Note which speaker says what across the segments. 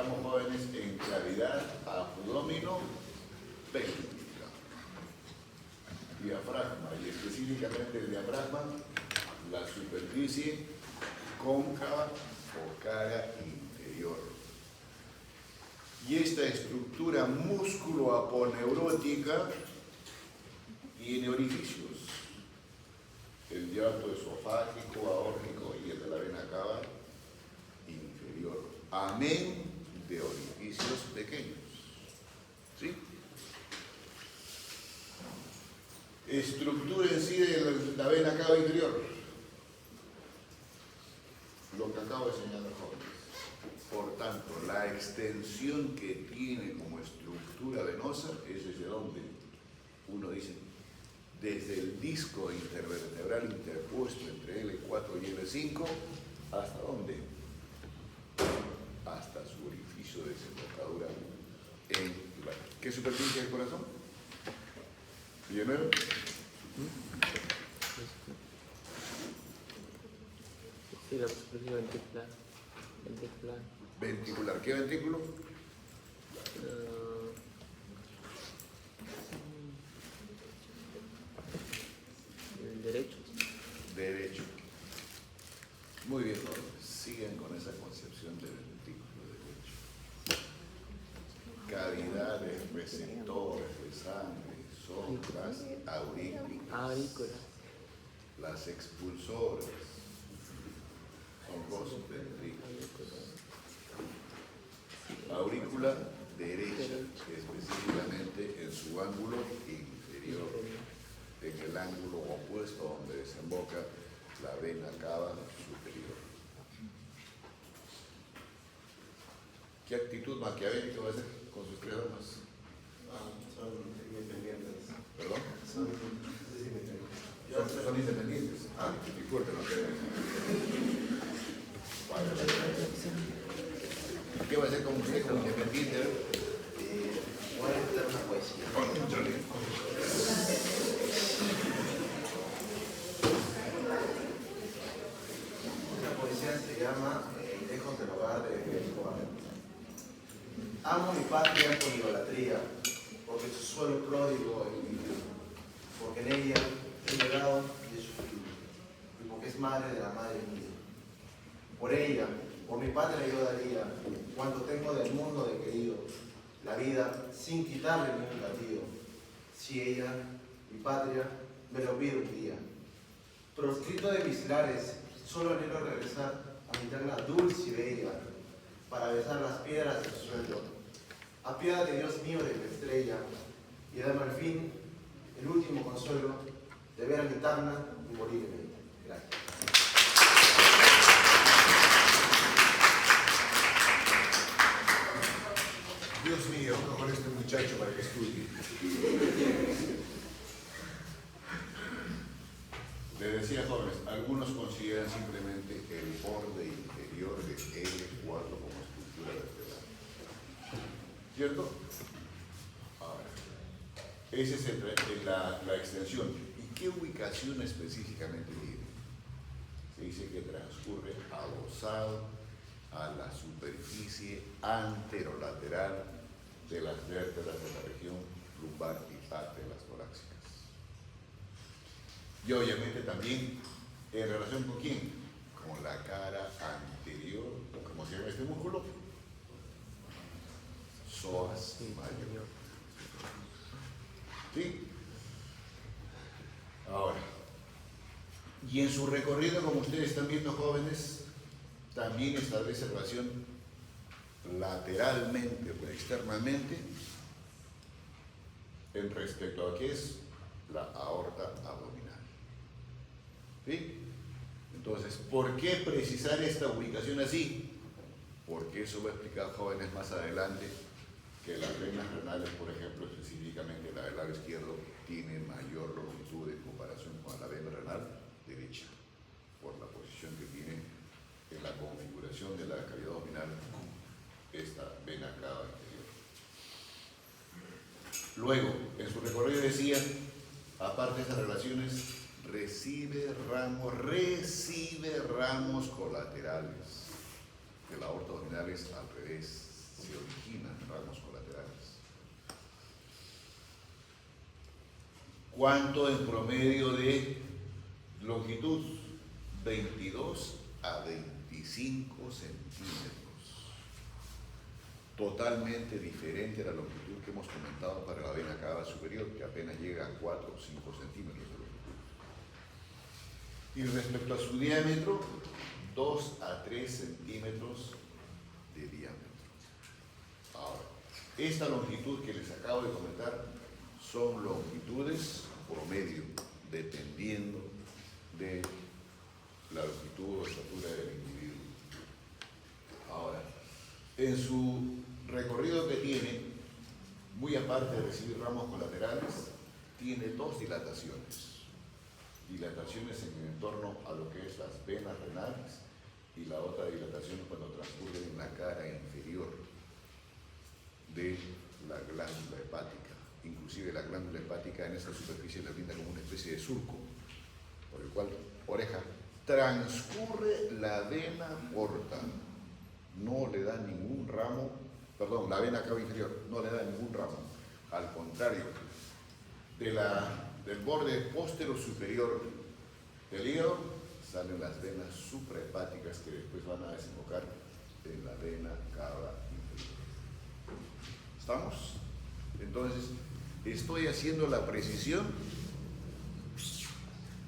Speaker 1: trabajamos, jóvenes, en claridad abdominopélvica, diafragma, y específicamente el diafragma, la superficie cóncava o cara inferior. Y esta estructura músculo-aponeurótica tiene orificios: el hiato esofágico, aórtico y el de la vena cava inferior, amén de orificios pequeños. ¿Sí? Estructura en sí de la vena cava inferior, lo que acabo de señalar, jóvenes. Por tanto, la extensión que tiene como estructura venosa es desde donde uno dice, desde el disco intervertebral interpuesto entre L4 y L5, ¿hasta dónde? Hasta su orificio de desembocadura en la... ¿Qué superficie del corazón? ¿Primero?
Speaker 2: Sí, la superficie ventricular. Ventricular.
Speaker 1: Ventricular. ¿Qué ventrículo?
Speaker 2: El derecho.
Speaker 1: Derecho. Muy bien, jóvenes. Siguen con esa concepción de ventrículo derecho. Cavidades, receptores de sangre son las aurículas. Las expulsoras son los ventrículos. Aurícula derecha, específicamente en su ángulo inferior, en el ángulo opuesto donde desemboca la vena cava superior. ¿Qué actitud maquiavélica va a hacer con sus tres armas?
Speaker 3: Son independientes.
Speaker 1: ¿Perdón?
Speaker 3: Son
Speaker 1: independientes. Disculpe, no creo. ¿Qué va a hacer con usted como independiente?
Speaker 3: Voy a editar una poesía. Esta poesía se llama Lejos del hogar de Federico Barreto. Amo mi patria con idolatría, porque su suelo pródigo es limpio, porque en ella he llegado y he sufrido, y porque es madre de la madre mía. Por ella, por mi patria yo daría cuanto tengo del mundo de querido, la vida sin quitarle ni un latido, si ella, mi patria, me lo pide un día. Proscrito de mis lares, solo anhelo regresar a mi tierra dulce y bella, para besar las piedras del suelo. Apiádate, Dios mío, de mi estrella, y dame al fin el último consuelo de ver a mi Tacna y morir en ella. Gracias.
Speaker 1: Dios mío, con este muchacho para que estudie. Le decía, jóvenes, algunos consideran simplemente el borde inferior de L4 como estructura vertebral. ¿Cierto? Ahora, esa es la extensión. ¿Y qué ubicación específicamente tiene? Se dice que transcurre adosado a la superficie anterolateral de las vértebras de la región lumbar y parte de las torácicas. Y obviamente también en relación con quién, con la cara anterior, ¿cómo se llama este músculo? Psoas mayor. ¿Sí? Ahora, y en su recorrido, como ustedes están viendo, jóvenes, también establece relación lateralmente o externamente en respecto a qué es la aorta abdominal. ¿Sí? Entonces, ¿por qué precisar esta ubicación así? Porque eso va a explicar, jóvenes, más adelante, que las venas renales, por ejemplo, específicamente la del lado izquierdo, tiene mayor longitud en comparación con la vena renal derecha, por la posición que tiene en la configuración de la cavidad abdominal esta vena cava inferior. Luego, en su recorrido decía, aparte de estas relaciones, recibe ramos colaterales, que la aorta abdominal es al revés. se originan ramos colaterales. ¿Cuánto en promedio de longitud? 22 a 25 centímetros. Totalmente diferente a la longitud que hemos comentado para la vena cava superior, que apenas llega a 4 o 5 centímetros de longitud. Y respecto a su diámetro, 2 a 3 centímetros de diámetro. Ahora, esta longitud que les acabo de comentar son longitudes promedio, dependiendo de la longitud o estatura del individuo. Ahora, en su recorrido que tiene, muy aparte de recibir ramos colaterales, tiene dos dilataciones. Dilataciones en torno a lo que es las venas renales y la otra dilatación cuando transcurre en la cara inferior de la glándula hepática. Inclusive la glándula hepática en esta superficie la brinda como una especie de surco, por el cual, oreja, transcurre la vena porta, no le da ningún ramo, perdón, la vena cava inferior no le da ningún ramo, al contrario, del borde póstero superior del hígado salen las venas suprahepáticas que después van a desembocar en la vena cava inferior. ¿Estamos? Entonces, estoy haciendo la precisión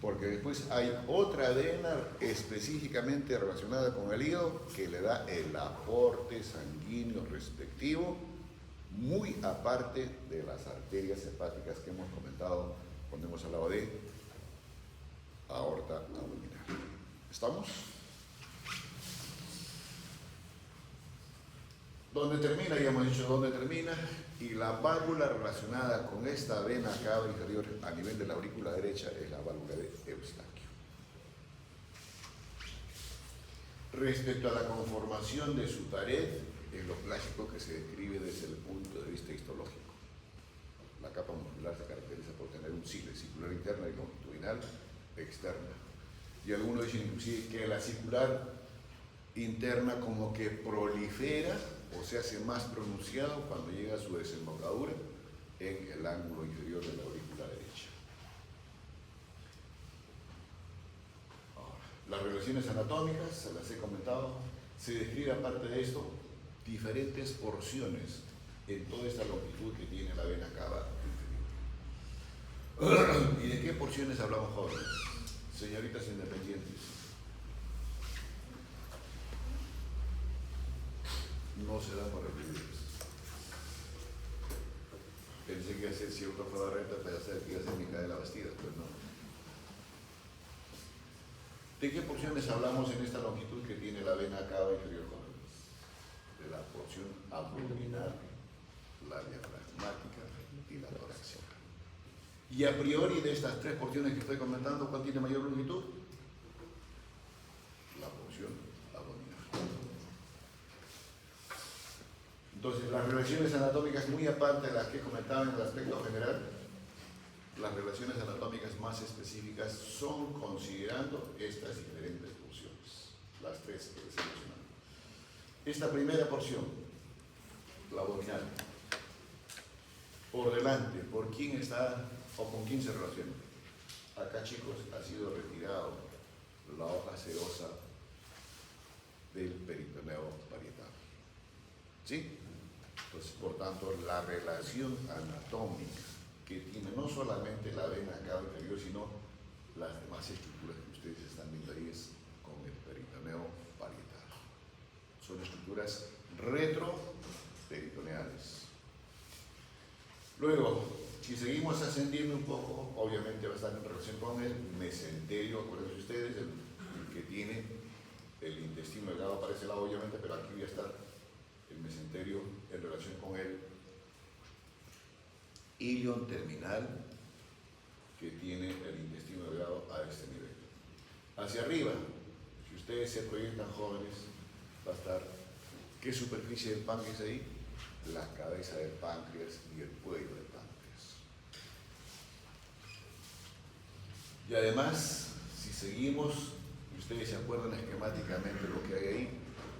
Speaker 1: porque después hay otra vena específicamente relacionada con el hígado que le da el aporte sanguíneo respectivo, muy aparte de las arterias hepáticas que hemos comentado cuando hemos hablado de aorta abdominal. ¿Estamos? ¿Dónde termina? Ya hemos dicho dónde termina. Y la válvula relacionada con esta vena cava inferior a nivel de la aurícula derecha es la válvula de Eustaquio. Respecto a la conformación de su pared, es lo clásico que se describe desde el punto de vista histológico. La capa muscular se caracteriza por tener un cile circular interna y longitudinal externa. Y algunos dicen inclusive que la circular interna como que prolifera o se hace más pronunciado cuando llega a su desembocadura en el ángulo inferior de la aurícula derecha. Ahora, las relaciones anatómicas, se las he comentado, se describe aparte de esto diferentes porciones en toda esta longitud que tiene la vena cava inferior. ¿Y de qué porciones hablamos, jóvenes? Señoritas independientes. No se da por repetidas. Pensé que iba a ser cierto Fadarreta, pero que iba a ser Micaela Bastidas, pues no. ¿De qué porciones hablamos en esta longitud que tiene la vena cava inferior, jóvenes? De la porción abdominal, la diafragmática y la torácica. Y a priori de estas tres porciones que estoy comentando, ¿cuál tiene mayor longitud? La porción abdominal. Entonces, las relaciones anatómicas, muy aparte de las que comentaba en el aspecto general, las relaciones anatómicas más específicas son considerando estas diferentes porciones, las tres que les he mencionado. Esta primera porción, la abdominal, por delante, ¿por quién está o con quién se relaciona? Acá, chicos, ha sido retirado la hoja serosa del peritoneo parietal. ¿Sí? Entonces, por tanto, la relación anatómica que tiene no solamente la vena cava inferior, sino las demás estructuras que ustedes están viendo ahí es con el peritoneo parietal. Son estructuras retroperitoneales. Luego, si seguimos ascendiendo un poco, obviamente va a estar en relación con el mesenterio, acuérdense ustedes, el que tiene el intestino delgado para ese lado, obviamente, pero aquí voy a estar el mesenterio en relación con el ilion terminal que tiene el intestino delgado a este nivel. Hacia arriba, si ustedes se proyectan jóvenes, va a estar, ¿qué superficie del páncreas ahí? La cabeza del páncreas y el cuello del páncreas. Y además, si seguimos, y ustedes se acuerdan esquemáticamente lo que hay ahí,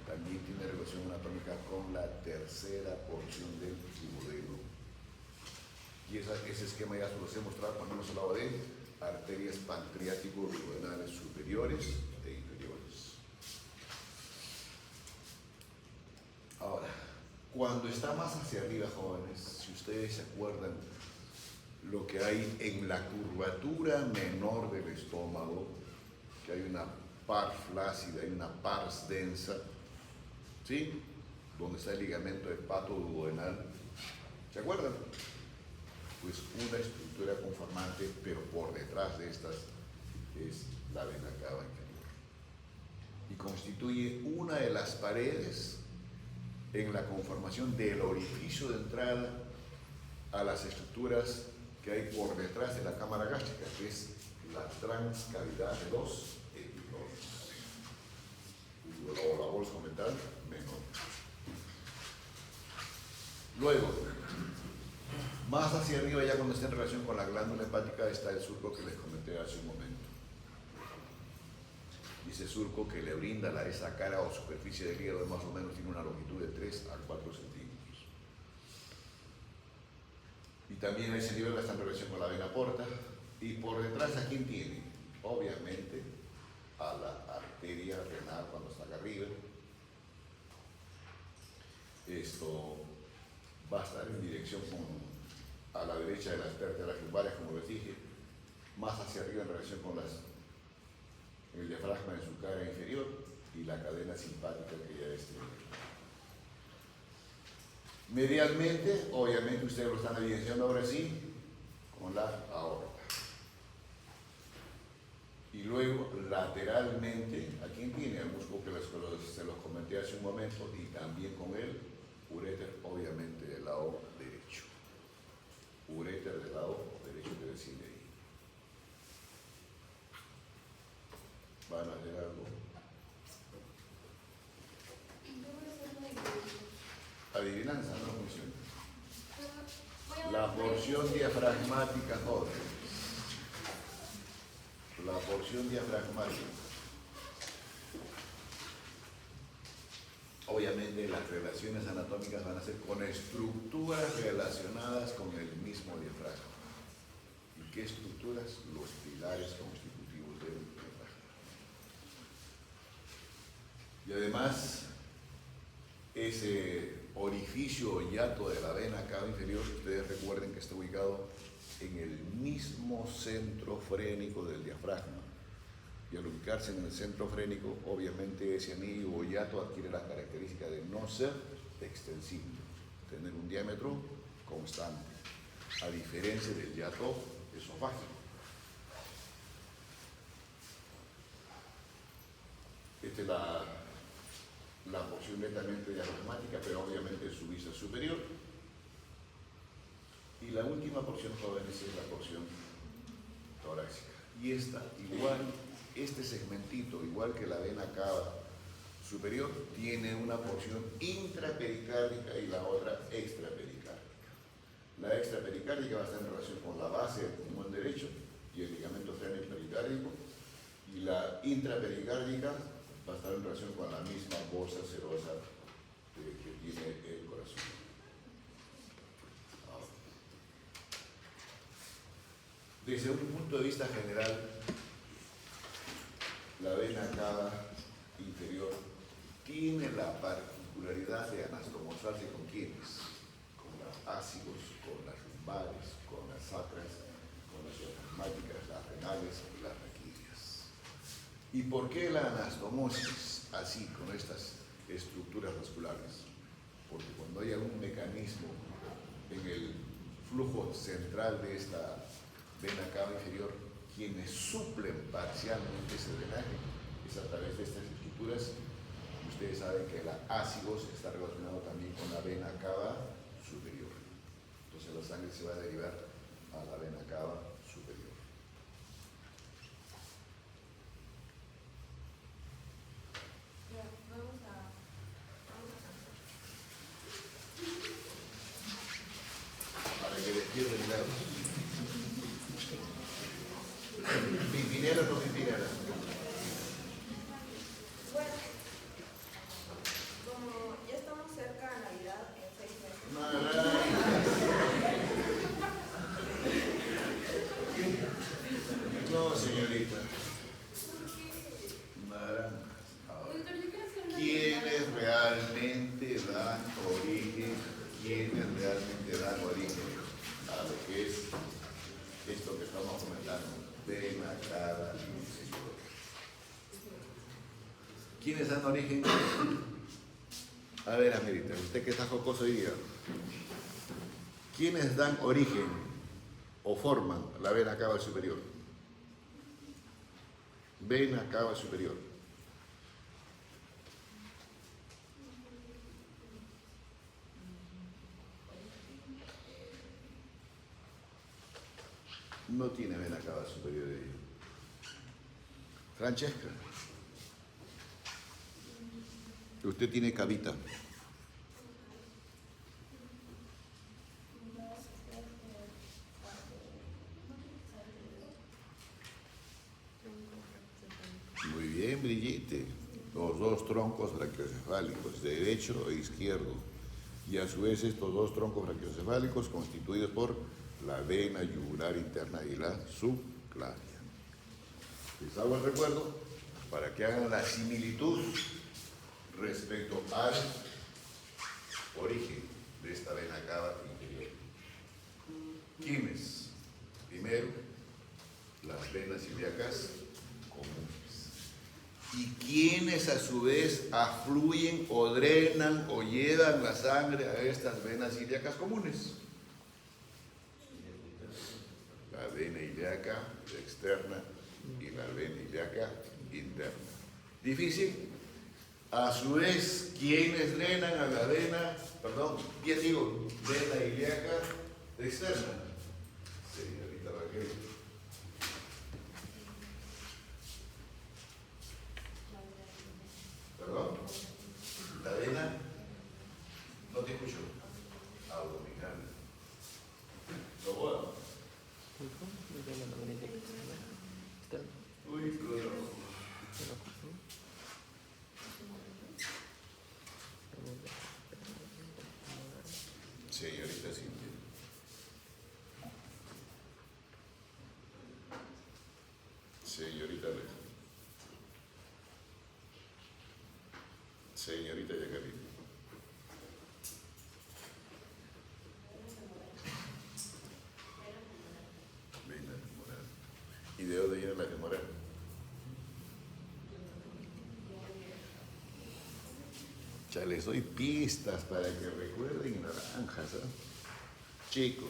Speaker 1: también tiene relación anatómica con la tercera tercera porción del duodeno. Y ese esquema ya se los he mostrado cuando hemos hablado de arterias pancreático-duodenales superiores e inferiores. Ahora, cuando está más hacia arriba, jóvenes, si ustedes se acuerdan, lo que hay en la curvatura menor del estómago, que hay una pars flácida y una pars densa, ¿sí? Donde está el ligamento hepatoduodenal, ¿se acuerdan? Pues una estructura conformante, pero por detrás de estas es la vena cava inferior. Y constituye una de las paredes en la conformación del orificio de entrada a las estructuras que hay por detrás de la cámara gástrica, que es la transcavidad de los epiglotis, o la bolsa mental menor. Luego, más hacia arriba, ya cuando está en relación con la glándula hepática, está el surco que les comenté hace un momento. Dice surco que le brinda esa cara o superficie del hígado, más o menos tiene una longitud de 3 a 4 centímetros. Y también a ese nivel está en relación con la vena porta. Y por detrás, ¿a quién tiene? Obviamente a la arteria renal cuando está acá arriba. Esto va a estar en dirección a la derecha de las vértebras lumbares, como les dije, más hacia arriba en relación con el diafragma en su cara inferior y la cadena simpática que ya es medialmente, obviamente ustedes lo están evidenciando ahora sí, con la aorta. Y luego lateralmente, ¿a quién tiene? El músculo que se los comenté hace un momento, y también con el uréter, obviamente del lado derecho. Uréter del lado derecho que desciende ahí. ¿Van a hacer algo? Adivinanza, no funciona. La porción diafragmática, jóvenes. La porción diafragmática. Obviamente las relaciones anatómicas van a ser con estructuras relacionadas con el mismo diafragma. ¿Y qué estructuras? Los pilares constitutivos del diafragma. Y además, ese orificio o hiato de la vena cava inferior, ustedes recuerden que está ubicado en el mismo centro frénico del diafragma. Y al ubicarse en el centro frénico, obviamente ese anillo o hiato adquiere la característica de no ser extensible, tener un diámetro constante, a diferencia del hiato esofágico. Esta es la porción netamente diafragmática, pero obviamente su vista superior. Y la última porción, jóvenes, es la porción torácica. Y esta, igual, este segmentito, igual que la vena cava superior, tiene una porción intrapericárdica y la otra extrapericárdica. La extrapericárdica va a estar en relación con la base del pulmón derecho y el ligamento frénico pericárdico, y la intrapericárdica va a estar en relación con la misma bolsa serosa que tiene el corazón. Ahora, desde un punto de vista general, la vena cava inferior tiene la particularidad de anastomosarse con quienes, con las ácidos, con las lumbares, con las sacras, con las diafragmáticas, las renales y las raquídeas. ¿Y por qué la anastomosis así, con estas estructuras vasculares? Porque cuando hay algún mecanismo en el flujo central de esta vena cava inferior, quienes suplen parcialmente ese drenaje es a través de estas estructuras. Ustedes saben que la ácidos está relacionado también con la vena cava superior. Entonces la sangre se va a derivar a la vena cava superior. Para que despierten el agua. ¿Pimpinela o no pimpinela?
Speaker 4: Bueno, como ya estamos cerca de Navidad,
Speaker 1: realmente dan origen, quienes realmente dan origen a lo que es esto que estamos comentando, vena cava inferior. ¿Quiénes dan origen? A ver, Amérita, usted que está jocoso hoy día. ¿Quiénes dan origen o forman la vena cava superior? Vena cava superior. No tiene vena cava superior de ella. Francesca, usted tiene cavita. Muy bien, Brigitte. Los dos troncos brachiocefálicos, derecho e izquierdo. Y a su vez estos dos troncos brachiocefálicos constituidos por la vena yugular interna y la subclavia. Les hago el recuerdo para que hagan la similitud respecto al origen de esta vena cava inferior. ¿Quiénes? Primero, las venas ilíacas comunes. ¿Y quiénes a su vez afluyen o drenan o llevan la sangre a estas venas ilíacas comunes? La vena ilíaca externa y la vena ilíaca interna. ¿Difícil? A su vez, ¿quiénes drenan a la vena, vena ilíaca externa? Señorita Raquel. ¿Perdón? La vena, no te escucho. Abdominal. ¿Lo puedo? Uy, claro. Señorita Cintia. Señorita Aleja. Señorita Yacarina. Vena femoral. ¿Y de dónde viene la femoral? Ya les doy pistas para que recuerden naranjas, ¿eh? Chicos,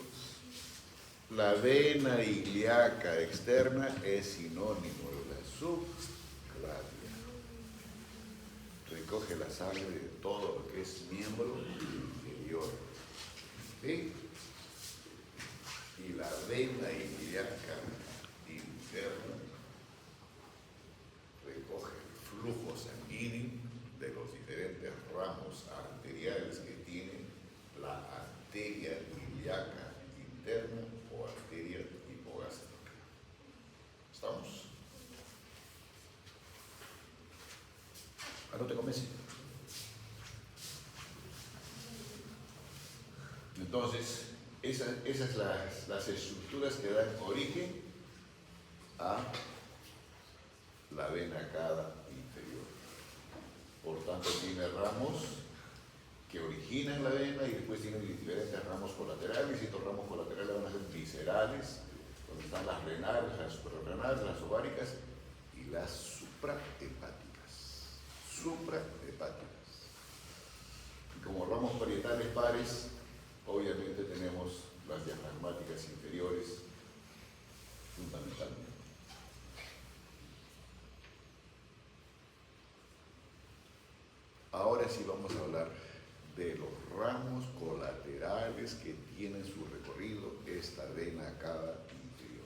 Speaker 1: la vena ilíaca externa es sinónimo de la subclavia. Recoge la sangre de todo lo que es miembro inferior. ¿Sí? Y la vena ilíaca interna recoge el flujo sanguíneo de los diferentes ramos arteriales que tiene la arteria ilíaca interna o arteria hipogástrica. ¿Estamos? ¿No te convence? Entonces, esas las estructuras que dan origen a la vena cava inferior. Por tanto, tiene ramos que originan la vena y después tienen diferentes ramos colaterales, y estos ramos colaterales van a ser viscerales, donde están las renales, las suprarrenales, las ováricas y las suprahepáticas. Y como ramos parietales pares, obviamente tenemos las diafragmáticas inferiores fundamentalmente. Ahora sí vamos a hablar de los ramos colaterales que tienen su recorrido esta vena cava inferior.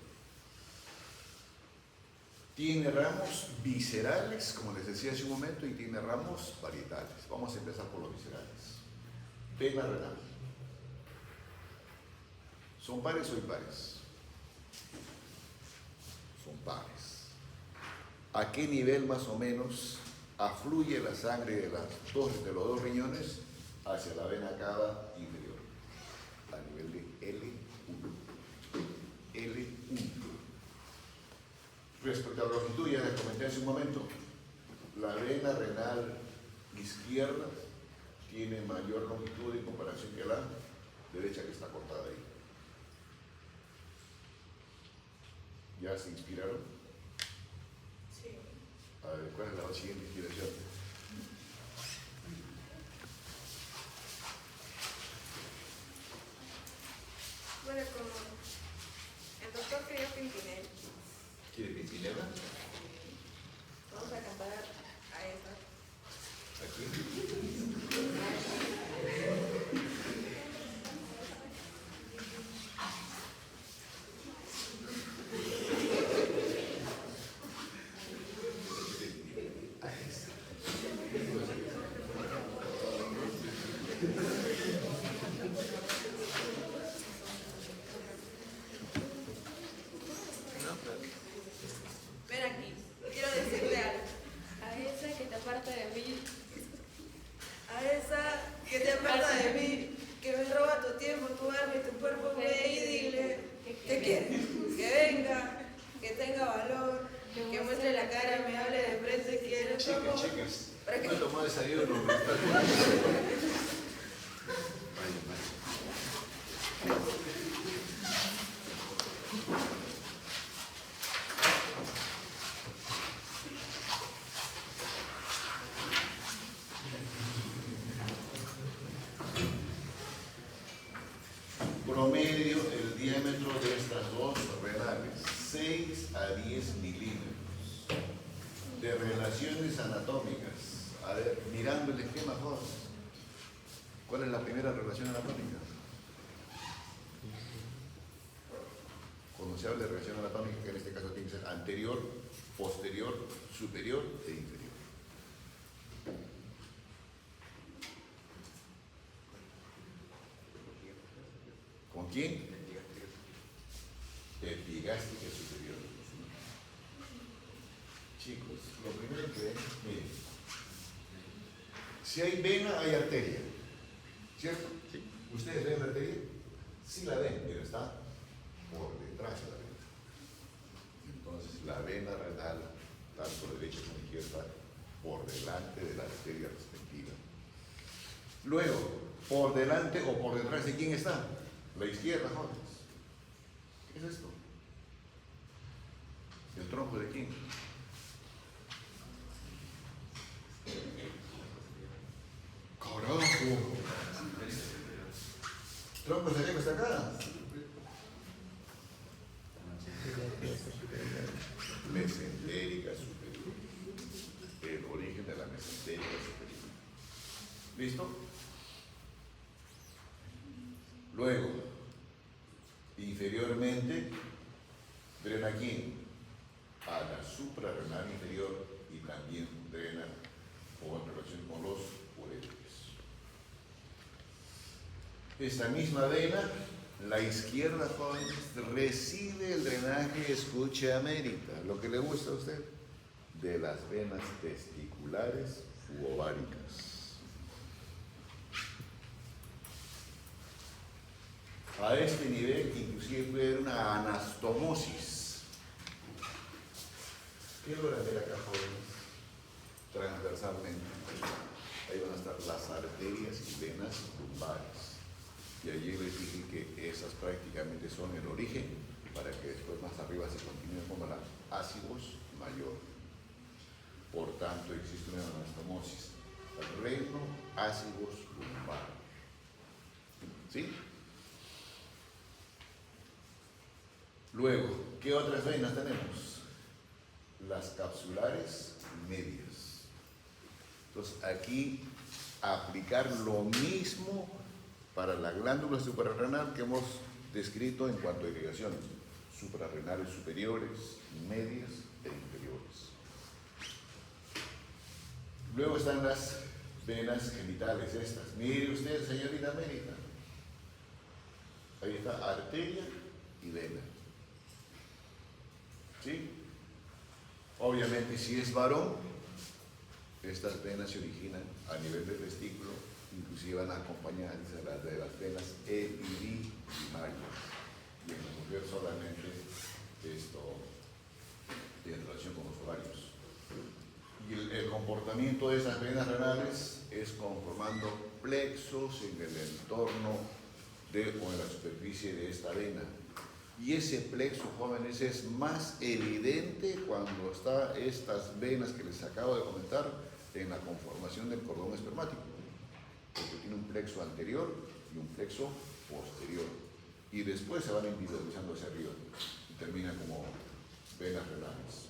Speaker 1: Tiene ramos viscerales, como les decía hace un momento, y tiene ramos parietales. Vamos a empezar por los viscerales. Vena renal. ¿Son pares o impares? Son pares. ¿A qué nivel más o menos afluye la sangre de los dos riñones hacia la vena cava inferior? A nivel de L1. Respecto a la longitud, ya les comenté hace un momento, la vena renal izquierda tiene mayor longitud en comparación que la derecha que está cortada ahí. ¿Ya se inspiraron?
Speaker 4: Sí.
Speaker 1: A ver, ¿cuál es la siguiente inspiración?
Speaker 4: Bueno, como el doctor quería Pimpinel,
Speaker 1: ¿Quiere Pimpinela?
Speaker 4: vamos a cantar a esa.
Speaker 1: Aquí.
Speaker 4: Ven aquí, quiero decirte algo.
Speaker 5: A esa que te aparta de mí,
Speaker 4: A esa que te aparta de mí, que me roba tu tiempo, tu alma y tu cuerpo, ve y dile que quiere. Que venga, que tenga valor, que muestre la cara, me hable de frente, quiero tu amor.
Speaker 1: Chicas,
Speaker 4: ¿Para qué?
Speaker 1: no he tomado desayuno. Promedio, el diámetro de estas dos renales, 6 a 10 milímetros. De relaciones anatómicas. A ver, mirando el esquema, jóvenes. ¿Cuál es la primera relación anatómica? Cuando se habla de relación anatómica, que en este caso tiene que ser anterior, posterior, superior e inferior. ¿Con quién? Epigástrica superior. Chicos, lo primero que ven, miren, si hay vena, hay arteria, ¿cierto?
Speaker 2: Sí.
Speaker 1: ¿Ustedes ven la arteria? Sí la ven, pero está por detrás de la vena. Entonces, la vena renal, tanto derecha como izquierda, por delante de la arteria respectiva. Luego, por delante o por detrás de quién está? La izquierda, jóvenes. ¿Qué es esto? ¿El tronco de quién? ¡Carajo! ¿Tronco de quién está acá? Mesentérica superior. El origen de la mesentérica superior. ¿Listo? Luego, inferiormente, drena a quién? A la suprarrenal inferior y también drena o en relación con los uréteres. Esta misma vena, la izquierda, jóvenes, recibe el drenaje, escuche América, lo que le gusta a usted, de las venas testiculares u ováricas. A este nivel inclusive puede haber una anastomosis. ¿Qué logran ver acá, jóvenes? Transversalmente. Ahí van a estar las arterias y venas lumbares. Y allí les dije que esas prácticamente son el origen para que después más arriba se continúe como la ácidos mayor. Por tanto, existe una anastomosis. Reno ácidos lumbar. ¿Sí? Luego, ¿qué otras venas tenemos? Las capsulares medias. Entonces, aquí aplicar lo mismo para la glándula suprarrenal que hemos descrito en cuanto a irrigaciones. Suprarrenales superiores, medias e inferiores. Luego están las venas genitales estas. Mire usted, señorita América. Ahí está arteria y vena. ¿Sí? Obviamente, si es varón, estas venas se originan a nivel del testículo, inclusive van acompañadas de las venas epididimales. Y en la mujer solamente esto en relación con los ovarios. Y el comportamiento de esas venas renales es conformando plexos en el entorno o en la superficie de esta vena. Y ese plexo, jóvenes, es más evidente cuando está estas venas que les acabo de comentar en la conformación del cordón espermático, porque tiene un plexo anterior y un plexo posterior, y después se van individualizando hacia arriba y terminan como venas renales.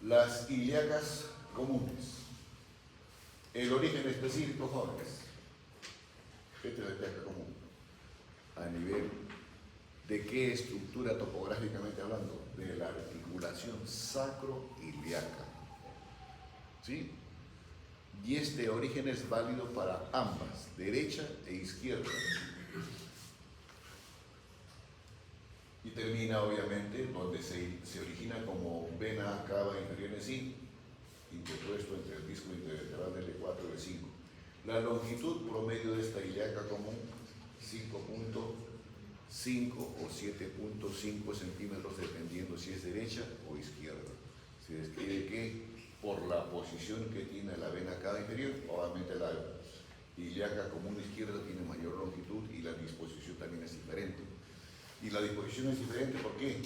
Speaker 1: Las ilíacas comunes. El origen específico, jóvenes. Esta es la ilíaca común. ¿A nivel de qué estructura topográficamente hablando? De la articulación sacroiliaca. ¿Sí? Y este origen es válido para ambas, derecha e izquierda. Y termina, obviamente, donde se origina como vena cava inferior en sí, interpuesto entre el disco intervertebral del E4 y el 5. La longitud promedio de esta ilíaca común, 5.5 o 7.5 centímetros, dependiendo si es derecha o izquierda. Se describe que por la posición que tiene la vena cava inferior, obviamente la ilíaca común izquierda tiene mayor longitud y la disposición también es diferente. Y la disposición es diferente, ¿por qué?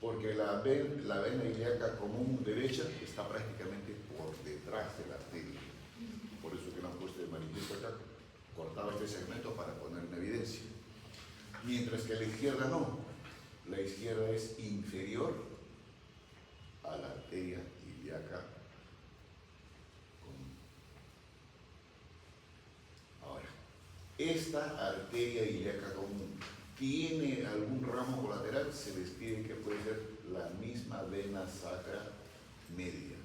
Speaker 1: Porque la vena ilíaca común derecha está prácticamente por detrás de la arteria. Por eso que lo han puesto de manifiesto acá, cortado este segmento para poner en evidencia. Mientras que la izquierda no. La izquierda es inferior a la arteria ilíaca común. Ahora, esta arteria ilíaca común tiene algún ramo colateral, se describe que puede ser la misma vena sacra media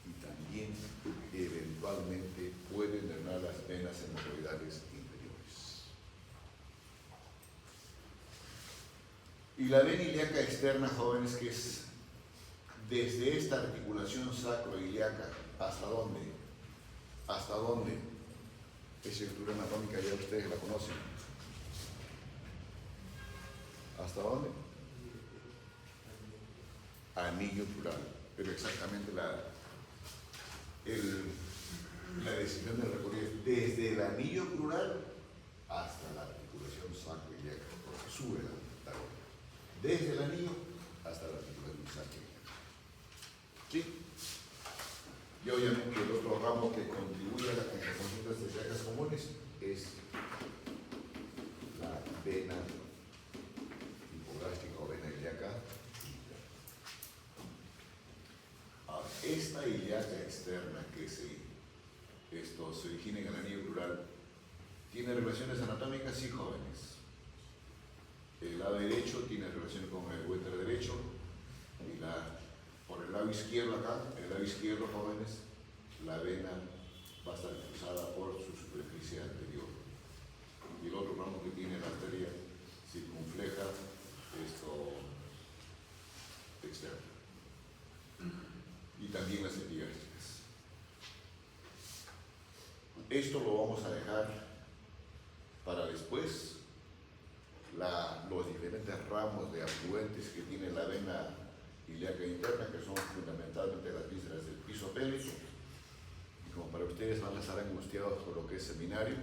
Speaker 1: y también eventualmente pueden drenar las venas hemorroidales inferiores. Y la vena ilíaca externa, jóvenes, que es desde esta articulación sacroiliaca, ¿hasta dónde? ¿Hasta dónde? Esa estructura anatómica ya ustedes la conocen. ¿Hasta dónde? Anillo plural. Pero exactamente la decisión del recorrido es desde el anillo plural hasta la articulación sacroiliaca, porque sube la ola. Desde el anillo hasta la articulación sacroiliaca. ¿Sí? Y obviamente el otro ramo que contribuye a la conformación de estas ilíacas comunes es la vena hipográfica o vena ilíaca interna. Ahora, esta ilíaca externa que se origina en el anillo plural, ¿tiene relaciones anatómicas? Sí, jóvenes. El lado derecho tiene relación con el uéter derecho y por el lado izquierdo acá, el lado izquierdo, jóvenes, la vena va a estar cruzada por su superficie anterior. Y el otro ramo que tiene la arteria circunfleja externa. Y también las epigásticas. Esto lo vamos a dejar para después, los diferentes ramos de afluentes que tiene la vena ilíaca interna, que son fundamentalmente las vísceras del piso pélvico. Y como para ustedes van a estar angustiados por lo que es seminario,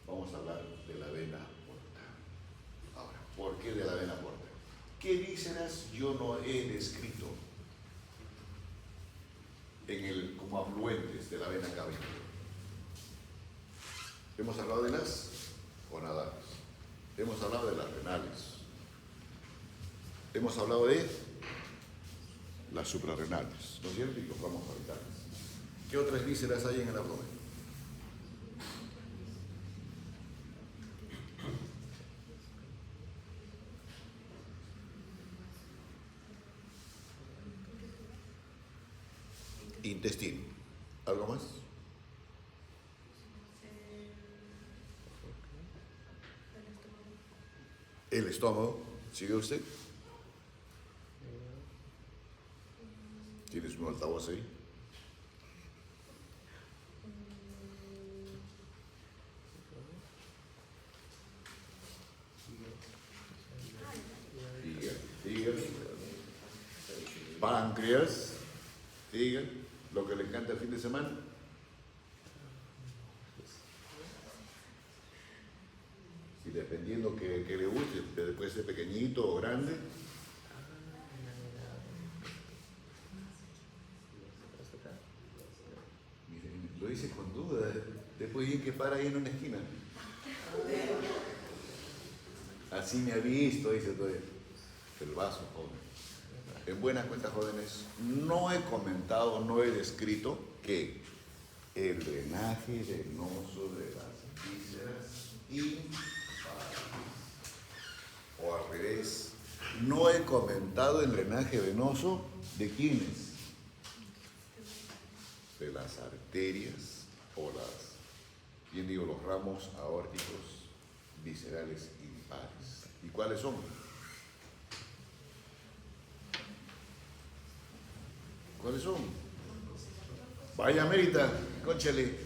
Speaker 1: vamos a hablar de la vena porta. Ahora, ¿por qué de la vena porta? ¿Qué vísceras yo no he descrito como afluentes de la vena cava inferior? Hemos hablado de las gonadales, hemos hablado de las renales, hemos hablado de las suprarrenales, ¿no es cierto? Y los ramos orbitales. ¿Qué otras vísceras hay en el abdomen? Intestino. ¿Algo más? El estómago. ¿Sigue usted? ¿Tienes un altavoz ahí? Hígado, páncreas, páncreas, hígado, lo que le encanta el fin de semana. Y dependiendo que le guste, puede ser pequeñito o grande. Miren, lo hice con duda, después vi que para ahí en una esquina. Así me ha visto, dice todavía. El vaso, joven. En buenas cuentas, jóvenes, no he comentado, no he descrito que el drenaje venoso de las vísceras infares, o al revés, no he comentado el drenaje venoso de quiénes, de las arterias o bien digo, los ramos aórticos viscerales impares. ¿Y cuáles son? ¿Cuáles son? Vaya Mérita, cónchale.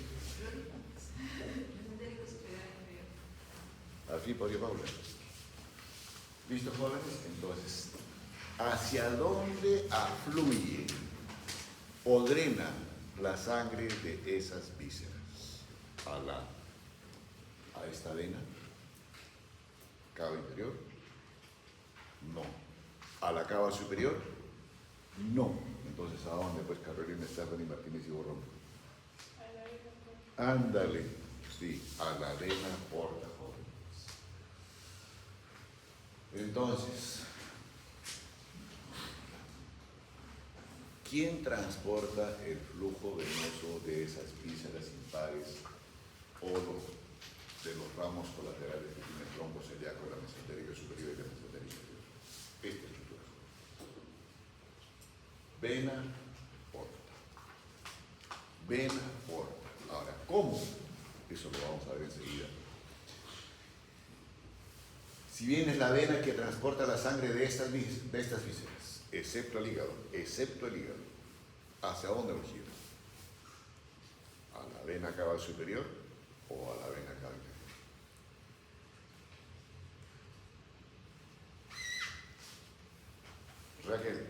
Speaker 1: Así podría Paula. ¿Listo, jóvenes? Entonces, ¿hacia dónde afluye o drena la sangre de esas vísceras? ¿A esta vena? ¿Cava inferior? No. ¿A la cava superior? No. Entonces, ¿a dónde? Pues Carolina, Stephanie, Martínez y Borrón. Ándale, sí, a la vena porta, jóvenes. Entonces, ¿quién transporta el flujo venoso de esas vísceras impares o de los ramos colaterales que tiene el tronco celíaco, la mesentérica superior y la mesentérica inferior? Esta estructura. Vena porta. Vena porta. Ahora, ¿cómo? Eso lo vamos a ver enseguida. Si bien es la vena que transporta la sangre de estas vísceras, excepto el hígado, ¿hacia dónde lo gira? ¿A la vena cava superior o a la vena cava inferior? Raquel.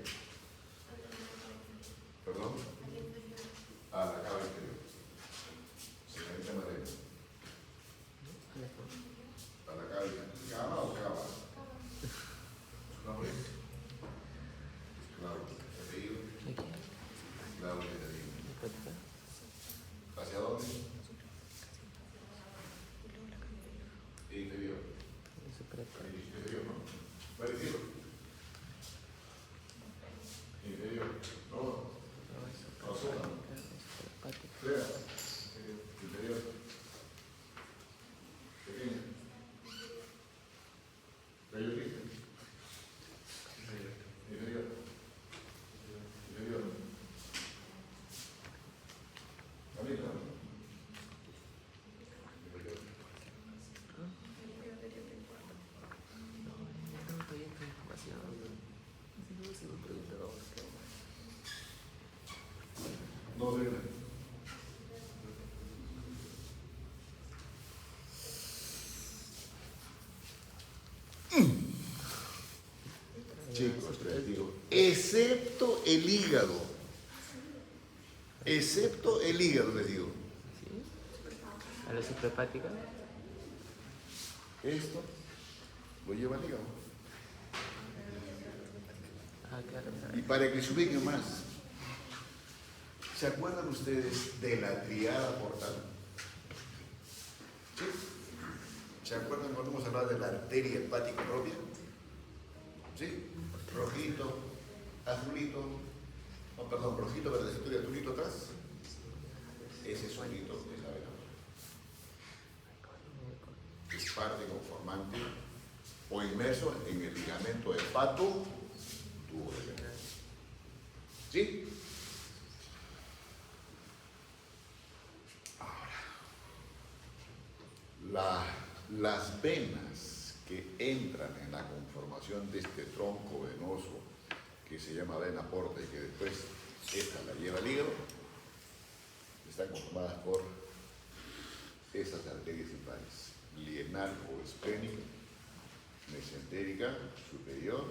Speaker 1: ¿Perdón? A la cava inferior. Señorita Madera. A la cava inferior. ¿Cava o cava? Nombre. Claro. Apellido. Claro, ¿hacia dónde? Inferior. Inferior, ¿no? Parecido. Inferior. No. No, zona. Crea. Inferior. Pequeña. Periodista. Inferior. Inferior. Camila. Inferior. No drena. Chicos, les digo, excepto el hígado. Excepto el hígado, les digo.
Speaker 2: ¿A la suprahepática?
Speaker 1: Esto lo lleva el hígado.
Speaker 2: Ah, claro.
Speaker 1: Y para que se ubiquen más, ¿se acuerdan ustedes de la triada portal? ¿Sí? ¿Se acuerdan cuando hemos hablado de la arteria hepática propia? ¿Sí? Rojito, azulito, no, perdón, rojito, verdecito y azulito atrás. Ese solito es la vena. Es parte conformante o inmerso en el ligamento hepato duodeno. ¿Sí? Ahora, las venas que entran en la conformación de este tronco venoso que se llama vena porta y que después esta la lleva al hígado, están conformadas por esas arterias impares: lienal o esplénica, mesentérica superior,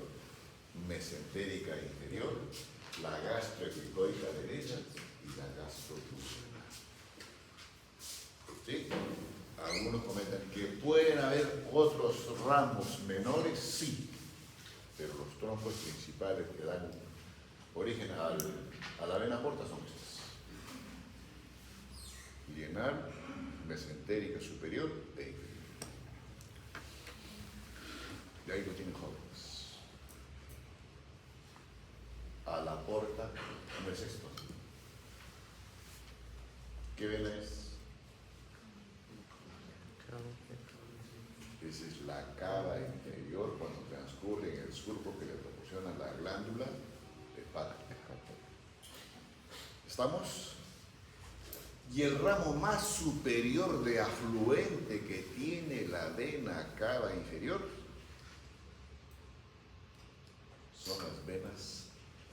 Speaker 1: mesentérica inferior la gastroepicóica derecha y la gastroduodenal. ¿Sí? Algunos comentan que pueden haber otros ramos menores, sí, pero los troncos principales que dan origen a la vena porta son estos: lienal, mesentérica superior e inferior. Y ahí lo tienen jóvenes. A la porta no es esto. ¿Qué vena es? Esa es la cava inferior cuando transcurre en el surco que le proporciona la glándula hepática. ¿Estamos? Y el ramo más superior de afluente que tiene la vena cava inferior son las venas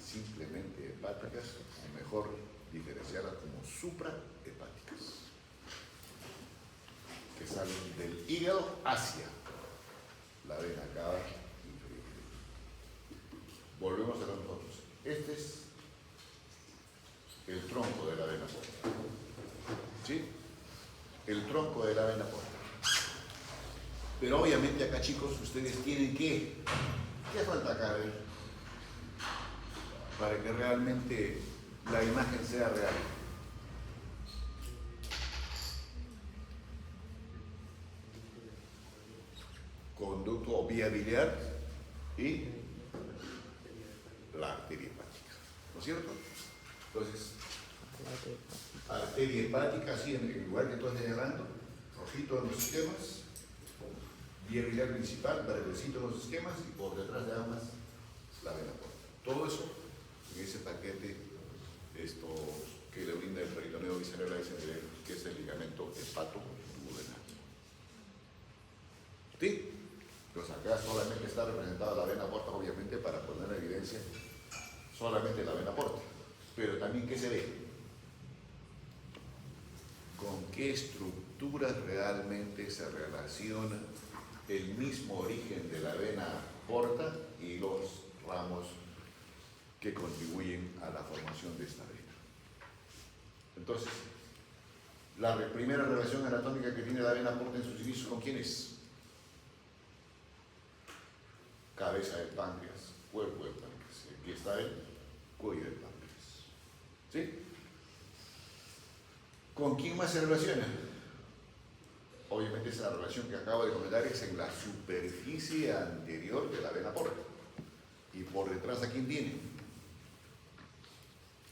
Speaker 1: simplemente hepáticas, o mejor diferenciadas como suprahepáticas, que salen del hígado hacia la vena cava inferior. Volvemos a ver nosotros. Este es el tronco de la vena porta. ¿Sí? El tronco de la vena porta. Pero obviamente acá, chicos, ustedes tienen que... ¿Qué falta acá? A ver, para que realmente la imagen sea real. Conducto o vía biliar y la arteria hepática, ¿no es cierto? Entonces, arteria hepática, así en el lugar que estoy señalando, rojito en los esquemas, vía biliar principal, verdecito en los esquemas y por detrás de ambas la vena porta. Todo eso en ese paquete que le brinda el peritoneo visceral ascendente, que es el ligamento hepato-duodenal. ¿Sí? Pues acá solamente está representada la vena porta, obviamente, para poner en evidencia solamente la vena porta. Pero también, ¿qué se ve? ¿Con qué estructuras realmente se relaciona el mismo origen de la vena porta y los ramos que contribuyen a la formación de esta vena? Entonces, la primera relación anatómica que tiene la vena porta en sus inicios, ¿con quién es? Cabeza del páncreas, cuerpo del páncreas. Aquí está el cuello del páncreas. ¿Sí? ¿Con quién más se relaciona? Obviamente esa relación que acabo de comentar es en la superficie anterior de la vena porta. Y por detrás, ¿a quién tiene?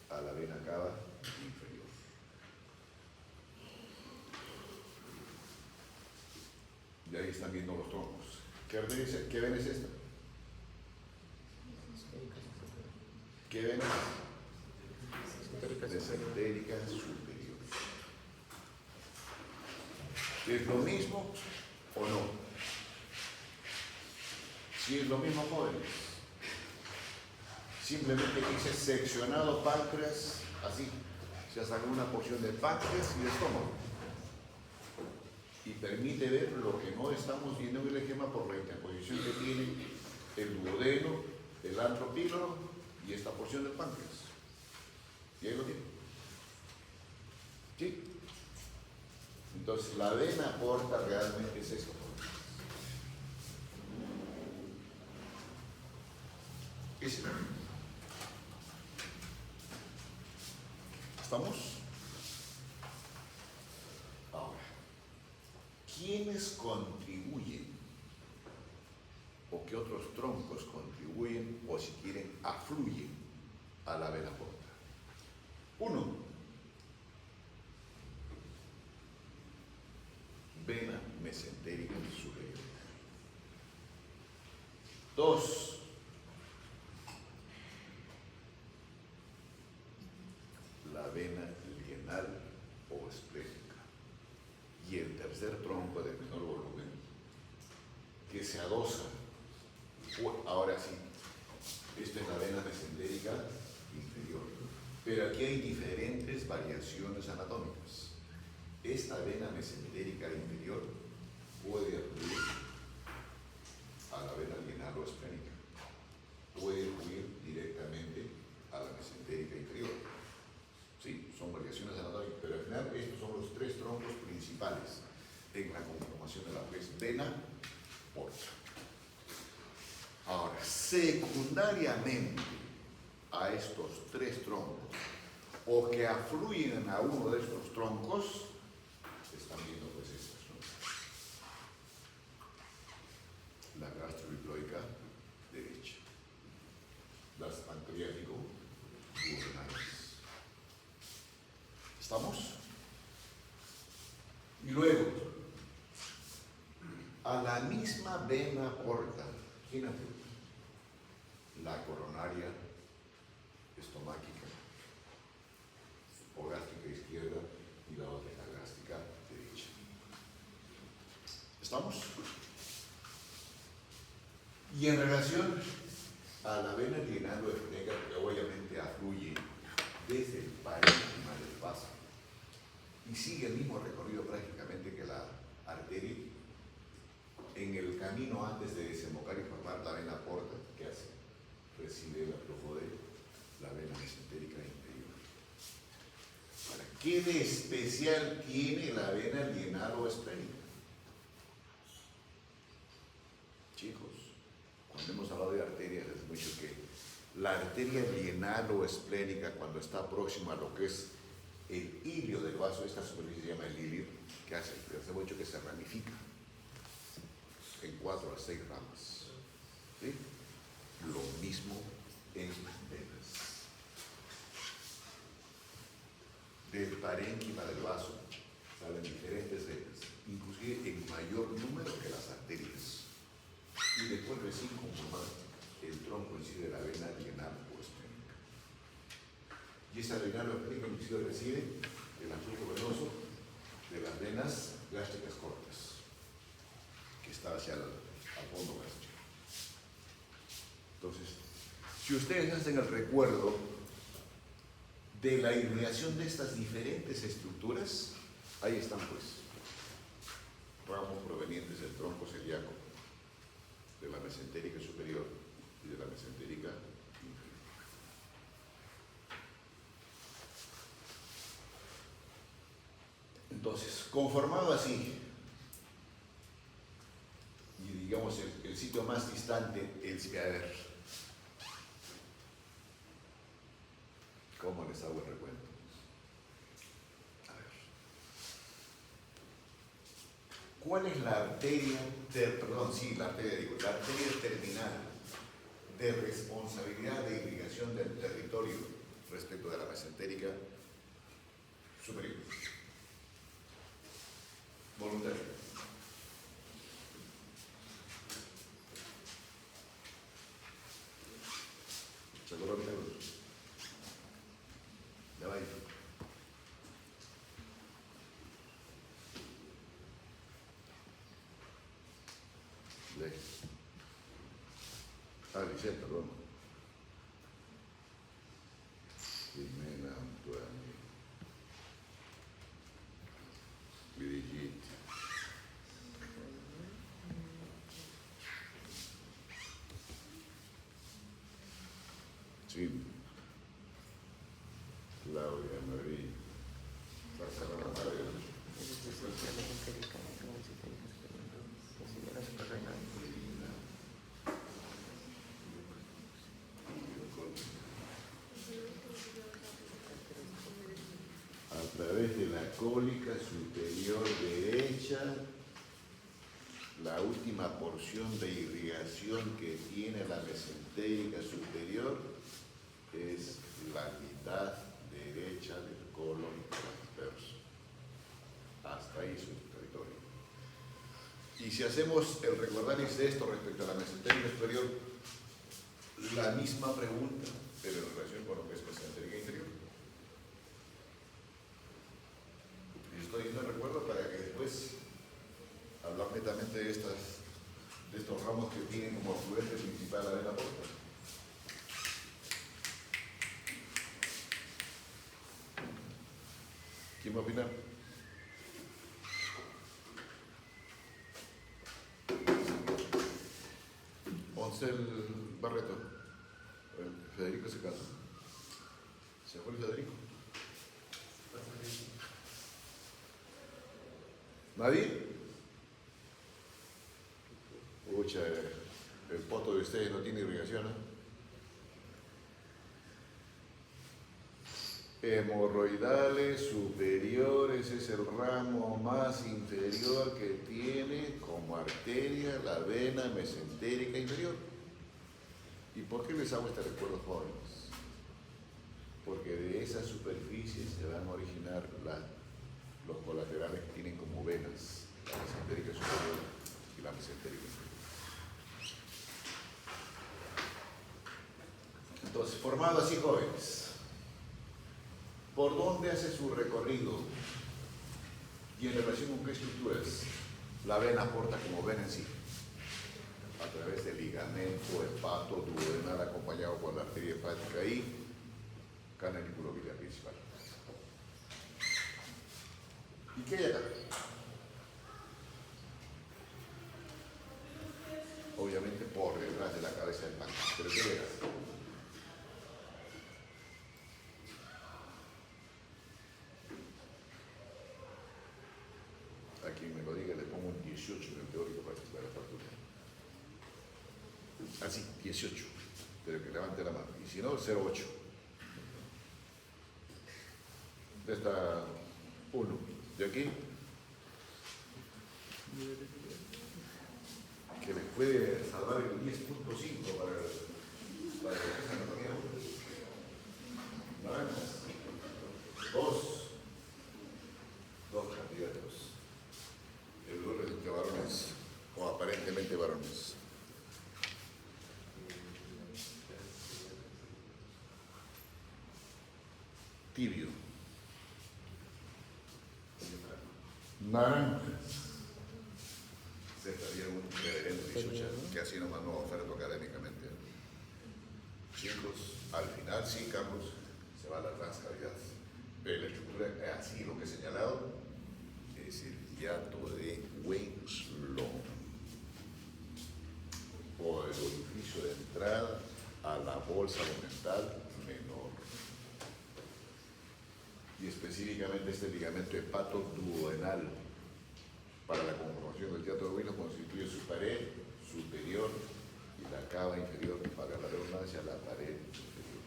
Speaker 1: A la vena cava inferior. Y ahí están viendo los troncos. ¿Qué vena es esta? ¿Qué vena? Mesentérica superior. ¿Es lo mismo o no? Si es lo mismo, jóvenes. Simplemente dice seccionado páncreas, así. Se saca una porción de páncreas y de estómago. Y permite ver lo que no estamos viendo en el esquema por la interposición que tiene el duodeno, el antro píloro y esta porción del páncreas. ¿Y ahí lo tiene? ¿Sí? Entonces, la vena porta realmente es esto. ¿Estamos? Ahora, ¿quiénes contribuyen o qué otros troncos contribuyen o si quieren afluyen a la vena porta? Uno, vena mesentérica superior. Dos, la vena lienal o esplénica. Y el tercer tronco de menor volumen, que se adosa. Ahora sí, esta es la vena mesentérica inferior. Pero aquí hay diferentes variaciones anatómicas. Esta vena mesentérica inferior puede fluir a la vena lienal o esplénica. Puede fluir directamente a la mesentérica. condiciones anatómicas, pero al final estos son los tres troncos principales en la conformación de la vena porta. Ahora, secundariamente a estos tres troncos, o que afluyen a uno de estos troncos, están viendo pues estas, ¿no? La gastroeploica derecha, las pancreático-duodenales. ¿Estamos? Y luego, a la misma vena porta, ¿quién afluye? La coronaria estomáquica o gástrica izquierda y la otra la gástrica derecha. ¿Estamos? Y en relación a la vena linalo-efrénica, que obviamente afluye desde el parénquima del vaso y sigue el mismo recorrido prácticamente que la arteria, en el camino antes de desembocar y formar la vena porta, ¿qué hace? Recibe el aflujo de la vena mesentérica inferior. Ahora, ¿qué de especial tiene la vena linalo-esplénica? Chicos, cuando hemos hablado de arterias, les he dicho que la arteria linalo-esplénica, cuando está próxima a lo que es el hilio del vaso, esta superficie se llama el hilio, ¿qué hace? Les hemos dicho que se ramifica en 4 a 6 ramas. ¿Sí? Lo mismo en las venas. Del parénquima del vaso salen diferentes venas, inclusive en mayor número que las arterias. Y después recién conformar el tronco en sí de la vena linalo-esplénica. Y esta linalo-esplénica inclusive recibe el aflujo venoso de las venas gástricas cortas, que está hacia el fondo gástrico. Entonces, si ustedes hacen el recuerdo de la irrigación de estas diferentes estructuras, ahí están pues ramos provenientes del tronco celíaco, de la mesentérica superior y de la mesentérica inferior. Entonces, conformado así, y digamos el sitio más distante es, a ver, ¿cómo les hago el recuento? A ver. ¿Cuál es la arteria, la arteria terminal de responsabilidad de irrigación del territorio respecto de la mesentérica superior? Voluntario. ¿Se acuerdan de algo? Ya va ahí. Lisette, perdón. Jimena, Antoine, Brigitte. Sí. Claudia, María. Sara María. A través de la cólica superior derecha, la última porción de irrigación que tiene la mesentérica superior es la mitad derecha del colon transverso. Hasta ahí su territorio. Y si hacemos el recordaris de esto respecto a la mesentérica superior, la misma pregunta, pero en relación con lo que es mesentérica inferior. Y estoy diciendo el recuerdo para que después hablar netamente de estos ramos que tienen como afluente principal la vena porta. ¿Quién va a opinar? Oncel Barreto. Federico se casa. ¿Se fue Federico? ¿Nadie? Pucha, el poto de ustedes no tiene irrigación, ¿no? Hemorroidales superiores es el ramo más inferior que tiene como arteria la vena mesentérica inferior. ¿Y por qué les hago este recuerdo, jóvenes? Porque de esa superficie se van a originar los colaterales que tienen como venas, la mesentérica superior y la mesentérica inferior. Entonces, formado así, jóvenes, ¿por dónde hace su recorrido? Y en relación con qué estructuras la vena aporta como vena en sí. A través del ligamento, hepato, duodenal, acompañado por la arteria hepática y canalículo biliar principal. ¿Y qué hay acá? Obviamente por detrás de la cabeza del páncreas. ¿Pero qué hay acá? A quien me lo diga le pongo un 18 en el teórico para que la factura. Así, 18. Pero que levante la mano. Y si no, 0,8. De esta 1. De aquí. Que les puede salvar el 10.5 para esa anatomía. Naranjas. Dos candidatos. El dolor es entre varones, o aparentemente varones. Tibio. Naranjas. Se estaría un reverendo 18 que así nomás no oferto académicamente. Chicos, al final sí, Carlos, se va a la transcavidad. Pero la estructura es así, lo que he señalado, es el hiato de Winslow, o el orificio de entrada a la bolsa lumental menor. Y específicamente este ligamento hepatoduodenal para la conformación del hiato de Winslow constituye su pared superior y la cava inferior, para la redundancia, la pared superior.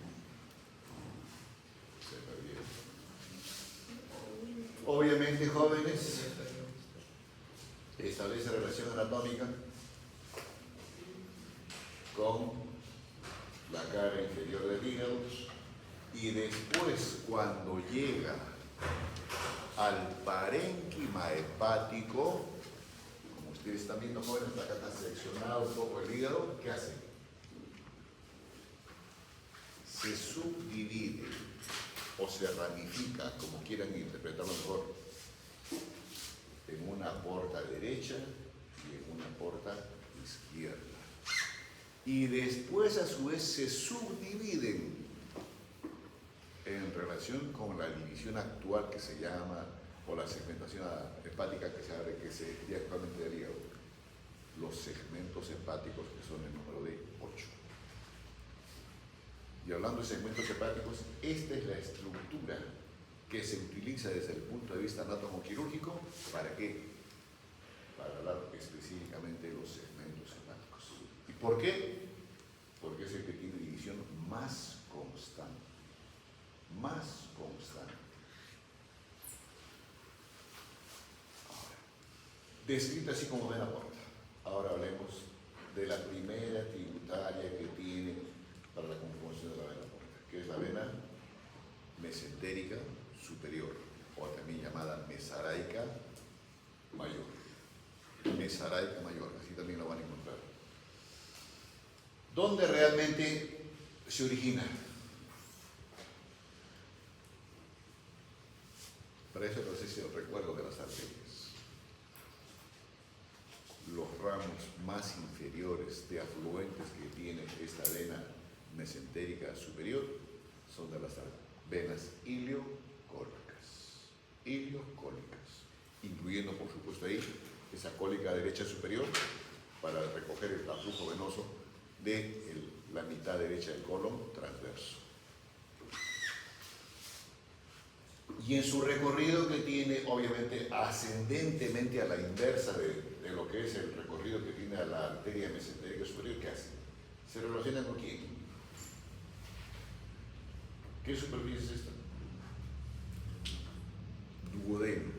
Speaker 1: Se perdieron. Obviamente, jóvenes, establece relación anatómica con la cara inferior del hígado y después, cuando llega al parénquima hepático, como ustedes están viendo, jóvenes, acá está seccionado un poco el hígado, ¿qué hace? Se subdivide o se ramifica, como quieran interpretarlo mejor, en una porta derecha y en una porta izquierda. Y después, a su vez, se subdividen en relación con la división actual que se llama, o la segmentación hepática que se abre, que se tiene actualmente del hígado, los segmentos hepáticos, que son el número de 8. Y hablando de segmentos hepáticos, esta es la estructura que se utiliza desde el punto de vista anatomoquirúrgico. ¿Para qué? Para hablar específicamente de los segmentos hepáticos. ¿Y por qué? Porque es el que tiene división más constante. Más constante. Ahora, descrita así como vena porta. Ahora hablemos de la primera tributaria que tiene para la conformación de la vena porta, que es la vena mesentérica superior, o también llamada mesaraica mayor. Mesaraica mayor, así también lo van a encontrar. ¿Dónde realmente se origina? Para eso es el recuerdo de las arterias. Los ramos más inferiores de afluentes que tiene esta vena mesentérica superior son de las venas iliocólicas. Iliocólicas. Incluyendo, por supuesto, ahí esa cólica derecha superior para recoger el aflujo venoso de la mitad derecha del colon transverso. Y en su recorrido que tiene, obviamente, ascendentemente a la inversa de lo que es el recorrido que tiene a la arteria mesentérica superior, ¿qué hace? ¿Se relaciona con quién? ¿Qué superficie es esta? Duodeno.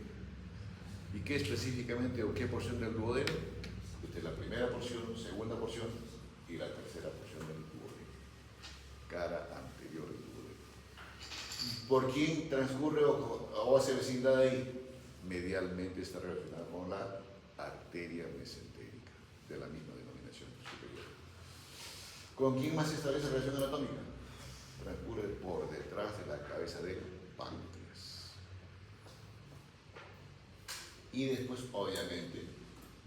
Speaker 1: ¿Y qué específicamente o qué porción del duodeno? Esta es la primera porción, segunda porción y la tercera porción del duodeno. Cara anterior del duodeno. ¿Por quién transcurre o hace vecindad ahí? Medialmente está relacionada con la arteria mesentérica, de la misma denominación superior. ¿Con quién más se establece relación anatómica? Transcurre por detrás de la cabeza del páncreas. Y después, obviamente,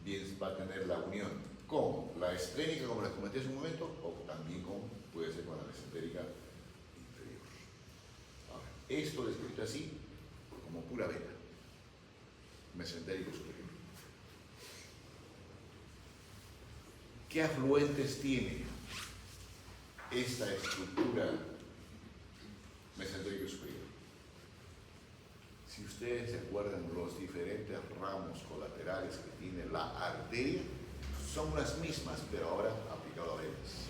Speaker 1: bien va a tener la unión con la esplénica, como les comenté hace un momento, o también puede ser con la mesentérica inferior. Ahora, esto descrito así, como pura vena, mesentérico superior. ¿Qué afluentes tiene esta estructura mesentérico superior? Si ustedes se acuerdan, los diferentes ramos colaterales que tiene la arteria son las mismas, pero ahora aplicado a venas.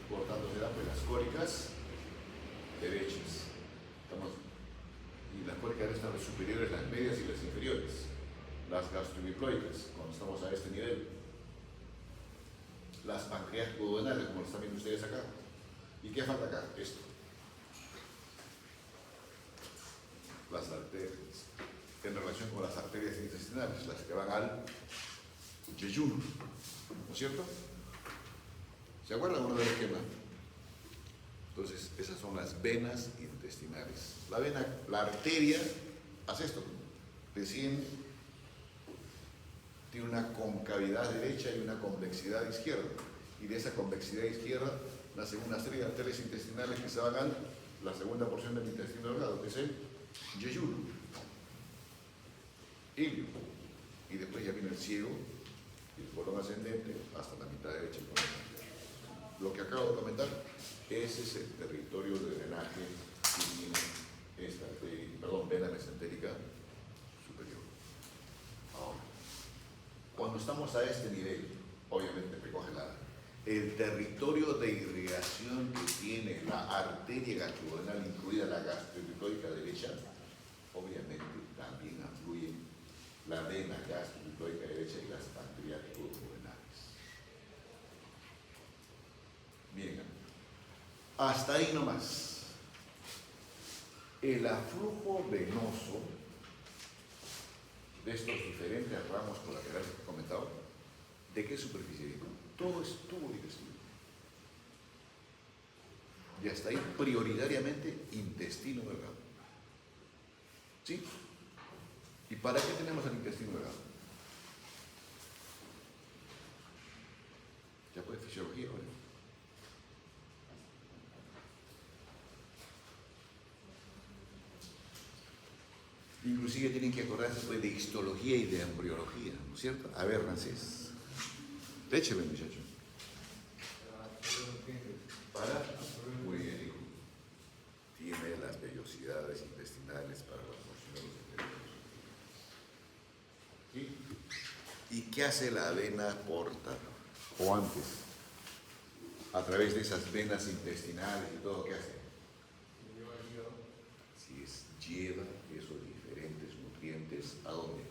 Speaker 1: Por tanto, serán pues las córicas derechas. Y las córicas están las superiores, las medias y las inferiores. Las gastroepiploicas, cuando estamos a este nivel. Las pancreas duodenales, como lo están viendo ustedes acá. ¿Y qué falta acá? Esto. Las arterias, en relación con las arterias intestinales, las que van al yeyuno, ¿no es cierto? ¿Se acuerdan uno del esquema? Entonces, esas son las venas intestinales. La arteria hace esto, recién tiene una concavidad derecha y una convexidad izquierda, y de esa convexidad izquierda nacen una serie de arterias intestinales que se van a la segunda porción del intestino delgado, que es el yeyuno, ilio, y después ya viene el ciego y el colon ascendente hasta la mitad derecha del colon ascendente. Lo que acabo de comentar, ese es el territorio de drenaje que tiene esta vena mesentérica superior. Ahora, cuando estamos a este nivel, obviamente recoge el territorio de irrigación que tiene la arteria gastroduodenal, incluida la gastroepiploica derecha, obviamente también afluyen la vena gastroepiploica derecha y las pancreas duodenales. Bien, hasta ahí nomás. El aflujo venoso de estos diferentes ramos colaterales que he comentado, ¿de qué superficie viene? Todo es tubo digestivo. Y hasta ahí prioritariamente intestino delgado. ¿Sí? ¿Y para qué tenemos el intestino delgado? Ya pues fisiología, ¿vale? Inclusive tienen que acordarse pues, de histología y de embriología, ¿no es cierto? A ver, Francés. Écheme, muchacho. Para. Muy bien, hijo. Tiene las vellosidades intestinales para los funcionarios inferiores. ¿Sí? ¿Y qué hace la vena porta? O antes, a través de esas venas intestinales y todo, ¿qué hace? Si es, lleva esos diferentes nutrientes, ¿a dónde?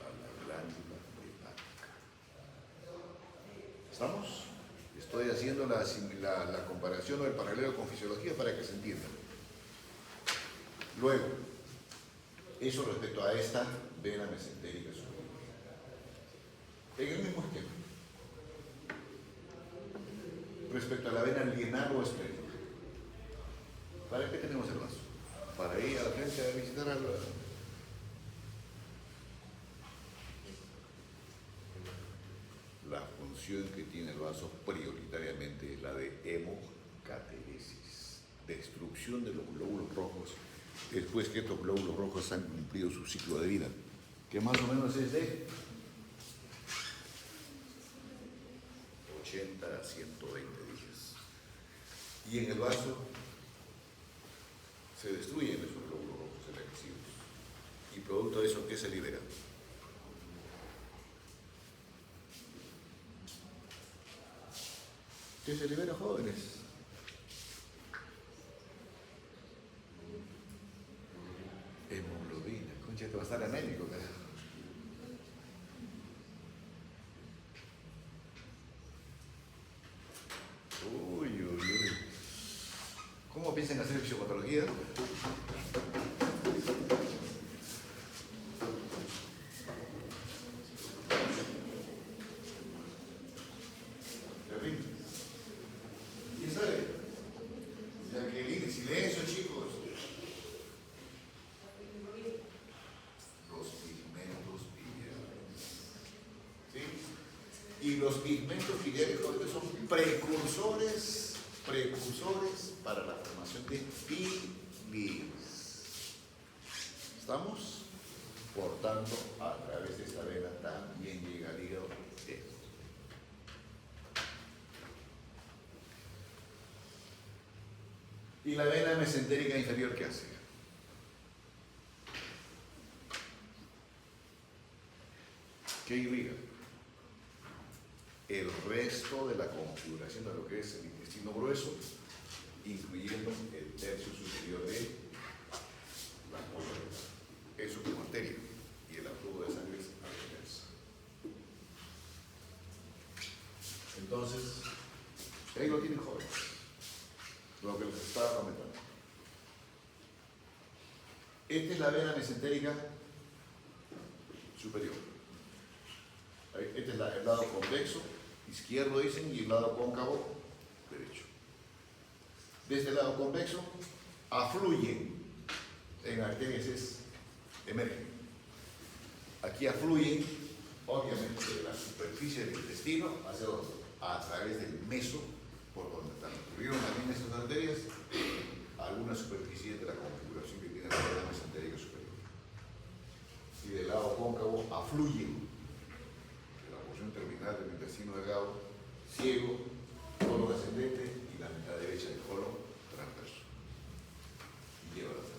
Speaker 1: A la glándula hepática. ¿Estamos? Estoy haciendo la comparación o el paralelo con fisiología para que se entienda. Luego, eso respecto a esta vena mesentérica superior. En el mismo esquema. Respecto a la vena lienal o esplénica. ¿Para qué tenemos el vaso? Para ir a la frente a visitar al... La función que tiene el vaso prioritariamente es la de hemocateresis, destrucción de los glóbulos rojos después que estos glóbulos rojos han cumplido su ciclo de vida, que más o menos es de 80 a 120 días. Y en el vaso se destruyen esos glóbulos rojos enriquecidos. Y producto de eso, ¿qué se libera? ¿Qué se libera, jóvenes? Hemoglobina. Concha, te va a estar anémico, carajo. Uy, uy, uy. ¿Cómo piensan hacer fisiopatología? Terrible. ¿Quién sabe? Jacqueline, silencio, chicos. Los pigmentos biliares. ¿Sí? Y los pigmentos biliares jóvenes son precursores para la formación de bilis. ¿Estamos? Por tanto, a través de esta vena también llega al hígado esto. ¿Y la vena mesentérica inferior qué hace? ¿Qué irriga? El resto de la configuración de lo que es el intestino grueso, incluyendo el tercio superior de la columna. Eso como arteria. Y el aflujo de sangre es arteriosa. Entonces, ahí lo tienen jóvenes. Lo que les estaba comentando. Esta es la vena mesentérica superior. Este es el lado convexo, izquierdo dicen, y el lado cóncavo, derecho. Desde el lado convexo, afluyen en arterias, emergen. Aquí afluyen, obviamente, de la superficie del intestino hacia dónde? A través del meso, por donde están. Ocurrieron también estas arterias, alguna superficie de la configuración que tiene la vena mesentérica superior. Y del lado cóncavo afluyen terminal del intestino delgado, ciego, colon ascendente y la mitad derecha del colon transverso. Y lleva la sangre.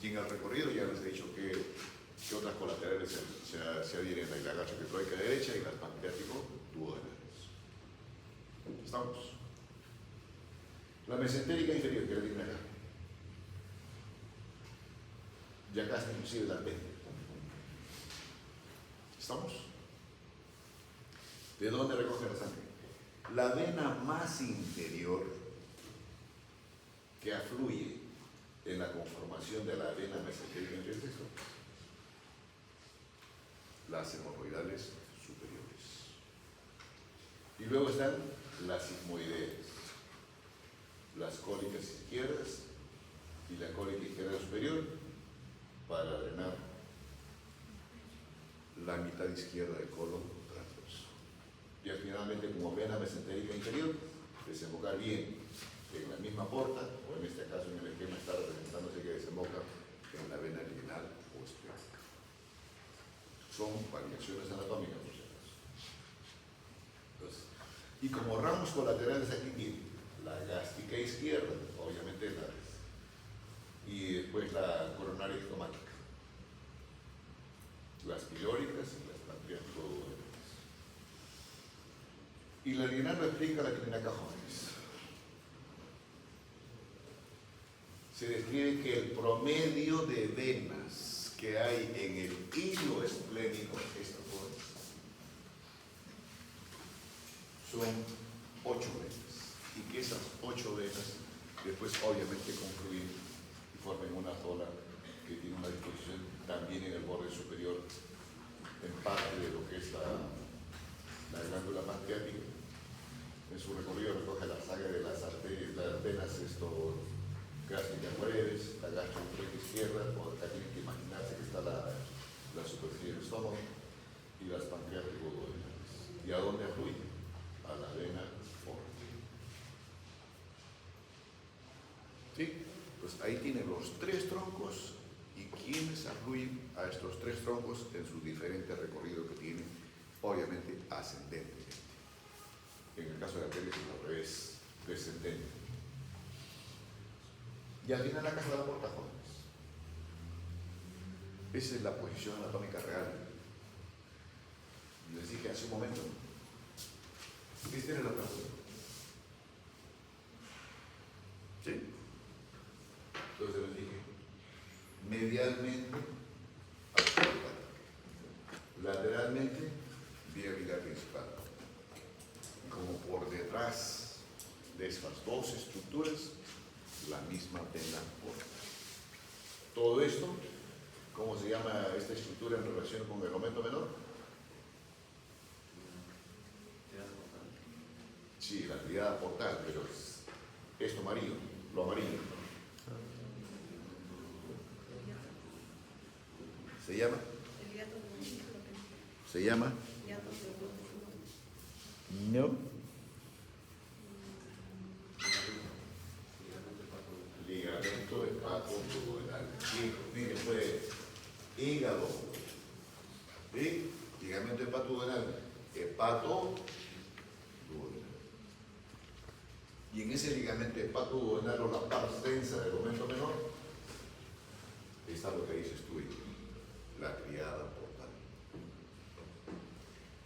Speaker 1: Y en el recorrido ya les he dicho que otras colaterales se adhieren a la gastrocretóica derecha y las pancreático duodenales. ¿Estamos? La mesentérica inferior, que la tiene acá. Y acá está inclusive la venas. ¿Estamos? ¿De dónde recoge la sangre? La vena más interior que afluye en la conformación de la vena mesentérica inferior es las hemorroidales superiores. Y luego están las sigmoideas, las cólicas izquierdas y la cólica izquierda superior para drenar la mitad izquierda del colon transverso. Y finalmente, como vena mesentérica inferior, desembocar bien en la misma porta, o en este caso en el esquema está representándose que desemboca en la vena linal o esplénica. Son variaciones anatómicas, por si acaso. Entonces, y como ramos colaterales aquí tiene la gástrica izquierda, obviamente y después la coronaria estomática, las pilóricas y las pancreático-duodenales. Y la linal lo explica la que tiene acá, jóvenes. Se describe que el promedio de venas que hay en el hilo esplénico, estos jóvenes, son 8 venas. Y que esas 8 venas después obviamente confluyen y forman una sola que tiene una disposición también en el borde superior, en parte de lo que es la glándula pancreática. En su recorrido recoge la sangre de las arterias, las venas gástricas breves, la gastroenteritis izquierda, o acá tienen que imaginarse que está la superficie del estómago, y las pancreático-duodenales. ¿Y a dónde afluye? A la vena porta. ¿Sí? Pues ahí tienen los 3 troncos y quienes afluyen a estos 3 troncos en su diferente recorrido que tienen, obviamente ascendentemente. En el caso de la arteria es al revés, descendente. Y al final la caja de la porta, jóvenes. Esa es la posición anatómica real. Les dije hace un momento. ¿Qué tiene la persona? ¿Sí? Entonces les dije, medialmente, lateralmente, vía biliar principal. Como por detrás de esas dos estructuras, la misma vena porta. Todo esto, ¿cómo se llama esta estructura en relación con el aumento menor? Sí, la triada portal, pero es esto amarillo, lo amarillo. ¿Se llama? ¿Se llama? No. Ligamento hepatoduodenal. Mire, fue hígado. ¿Sí? Ligamento hepatoduodenal. Hepatoduodenal. Y en ese ligamento hepatoduodenal o la parte densa del aumento menor, está lo que dices tú, la triada portal.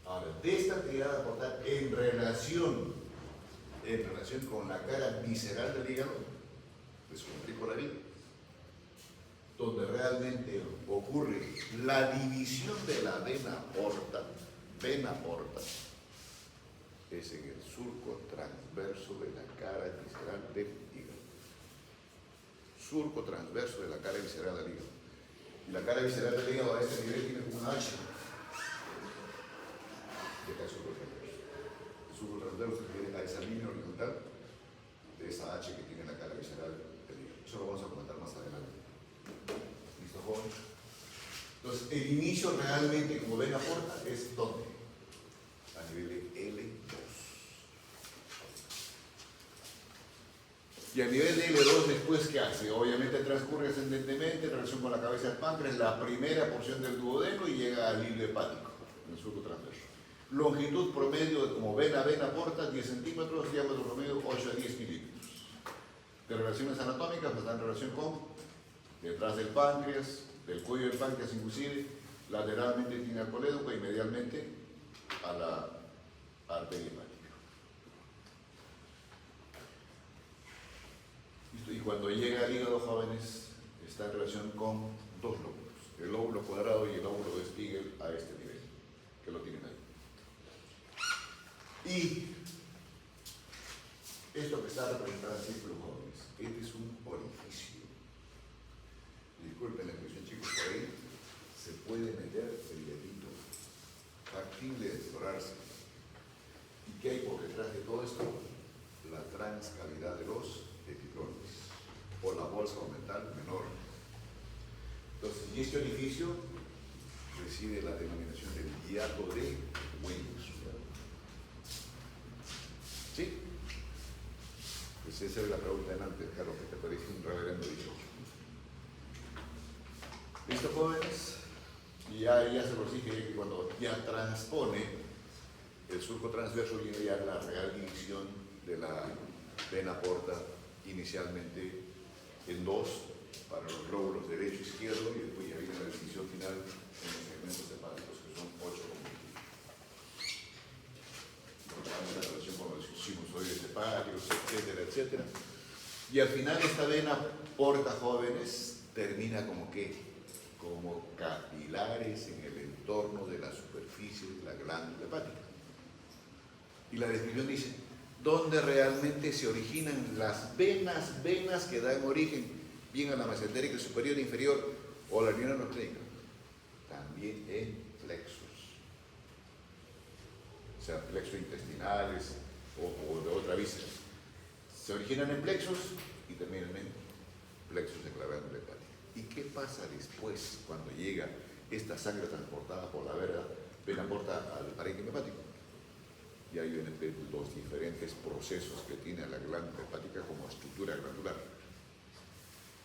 Speaker 1: Ahora, de esta triada portal en relación con la cara visceral del hígado, les complico la vida, donde realmente ocurre la división de la vena porta, es en el surco transverso de la cara visceral del hígado. Surco transverso de la cara visceral del hígado. Y la cara visceral del hígado a ese nivel tiene como un H. De acá el surco transverso. El surco transverso se refiere a esa línea horizontal de esa H que tiene la cara visceral del hígado. Eso lo vamos a comentar más adelante. ¿Listo, joven? Entonces, el inicio realmente como vena porta es ¿dónde? A nivel de L2. Y a nivel de L2 después, ¿qué hace? Obviamente transcurre ascendentemente en relación con la cabeza del páncreas, la primera porción del duodeno y llega al hilo hepático, en el surco transverso. Longitud promedio de como vena porta, 10 centímetros, diámetro promedio 8 a 10 milímetros. De relaciones anatómicas, están en relación con detrás del páncreas, del cuello del páncreas inclusive, lateralmente tiene al colédoco y medialmente a la arteria hepática. Y cuando llega al hígado, jóvenes, está en relación con dos lóbulos, el lóbulo cuadrado y el lóbulo de Spiegel a este nivel, que lo tienen ahí. Y esto que está representado en círculo, jóvenes, este es un orificio. Disculpen la expresión, chicos, por ahí se puede meter el dedito, factible de explorarse. ¿Y qué hay por detrás de todo esto? La transcavidad de los epitrones o la bolsa orbital menor. Entonces, y este orificio recibe la denominación del hiato de Wilson. ¿Sí? Pues esa es la pregunta de antes, Carlos, que te parece un reverendo dicho. ¿Listo, jóvenes? Y ya se los dije que cuando ya transpone el surco transverso viene ya la real división de la vena porta inicialmente en dos para los lóbulos derecho e izquierdo y después ya viene la división final en los segmentos hepáticos que son 8 la relación con los sinusoides hepáticos, etcétera, etcétera. Y al final esta vena porta, jóvenes, termina como ¿qué? Como capilares en el entorno de la superficie de la glándula hepática. Y la descripción dice, ¿dónde realmente se originan las venas que dan origen bien a la mesentérica superior e inferior o la línea noctérica? También en plexos. O sea, plexos intestinales o de otra víscera. Se originan en plexos y terminan en plexos de la glándula hepática. ¿Y qué pasa después cuando llega esta sangre transportada por la vena porta al parénquima hepático? Y ahí vienen los diferentes procesos que tiene la glándula hepática como estructura glandular.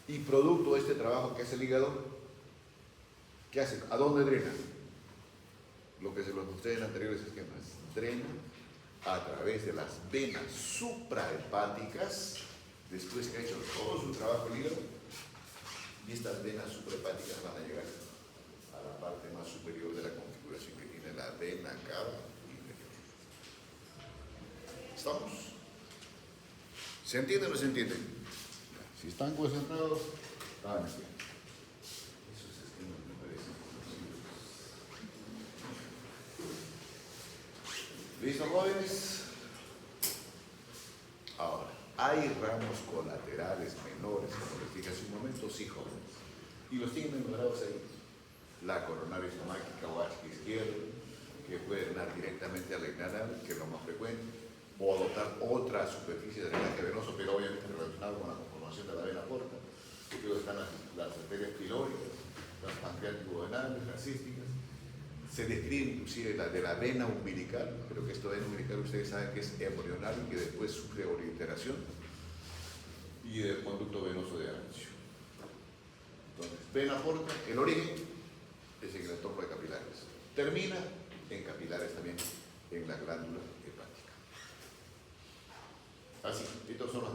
Speaker 1: Y producto de este trabajo que hace el hígado, ¿qué hace? ¿A dónde drena? Lo que se los mostré en anteriores esquemas. Drena a través de las venas suprahepáticas después que ha hecho todo su trabajo el hígado, y estas venas suprahepáticas van a llegar a la parte más superior de la configuración que tiene la vena cava inferior. ¿Estamos? ¿Se entiende o no se entiende? Si están concentrados, estaban aquí. Esos esquemas me parecen conocidos. ¿Listo, jóvenes? Ahora, hay ramos colaterales menores, como les dije hace un momento, sí, jóvenes. Y los tienen enumerados ahí. La coronaria estomáquica o axial izquierdo, que puede dar directamente a la inanal, que es lo más frecuente, o adoptar otra superficie de drenaje venoso, pero obviamente relacionado con la conformación de la vena porta. Que luego están las arterias pilóricas, las pancreático-venales, las císticas. Se describe inclusive la de la vena umbilical, pero que esta vena umbilical ustedes saben que es embrional y que después sufre obliteración, y del conducto venoso de Anuncio. Entonces, vena porta, el origen es en el entorno de capilares. Termina en capilares también, en la glándula hepática. Así, estos son las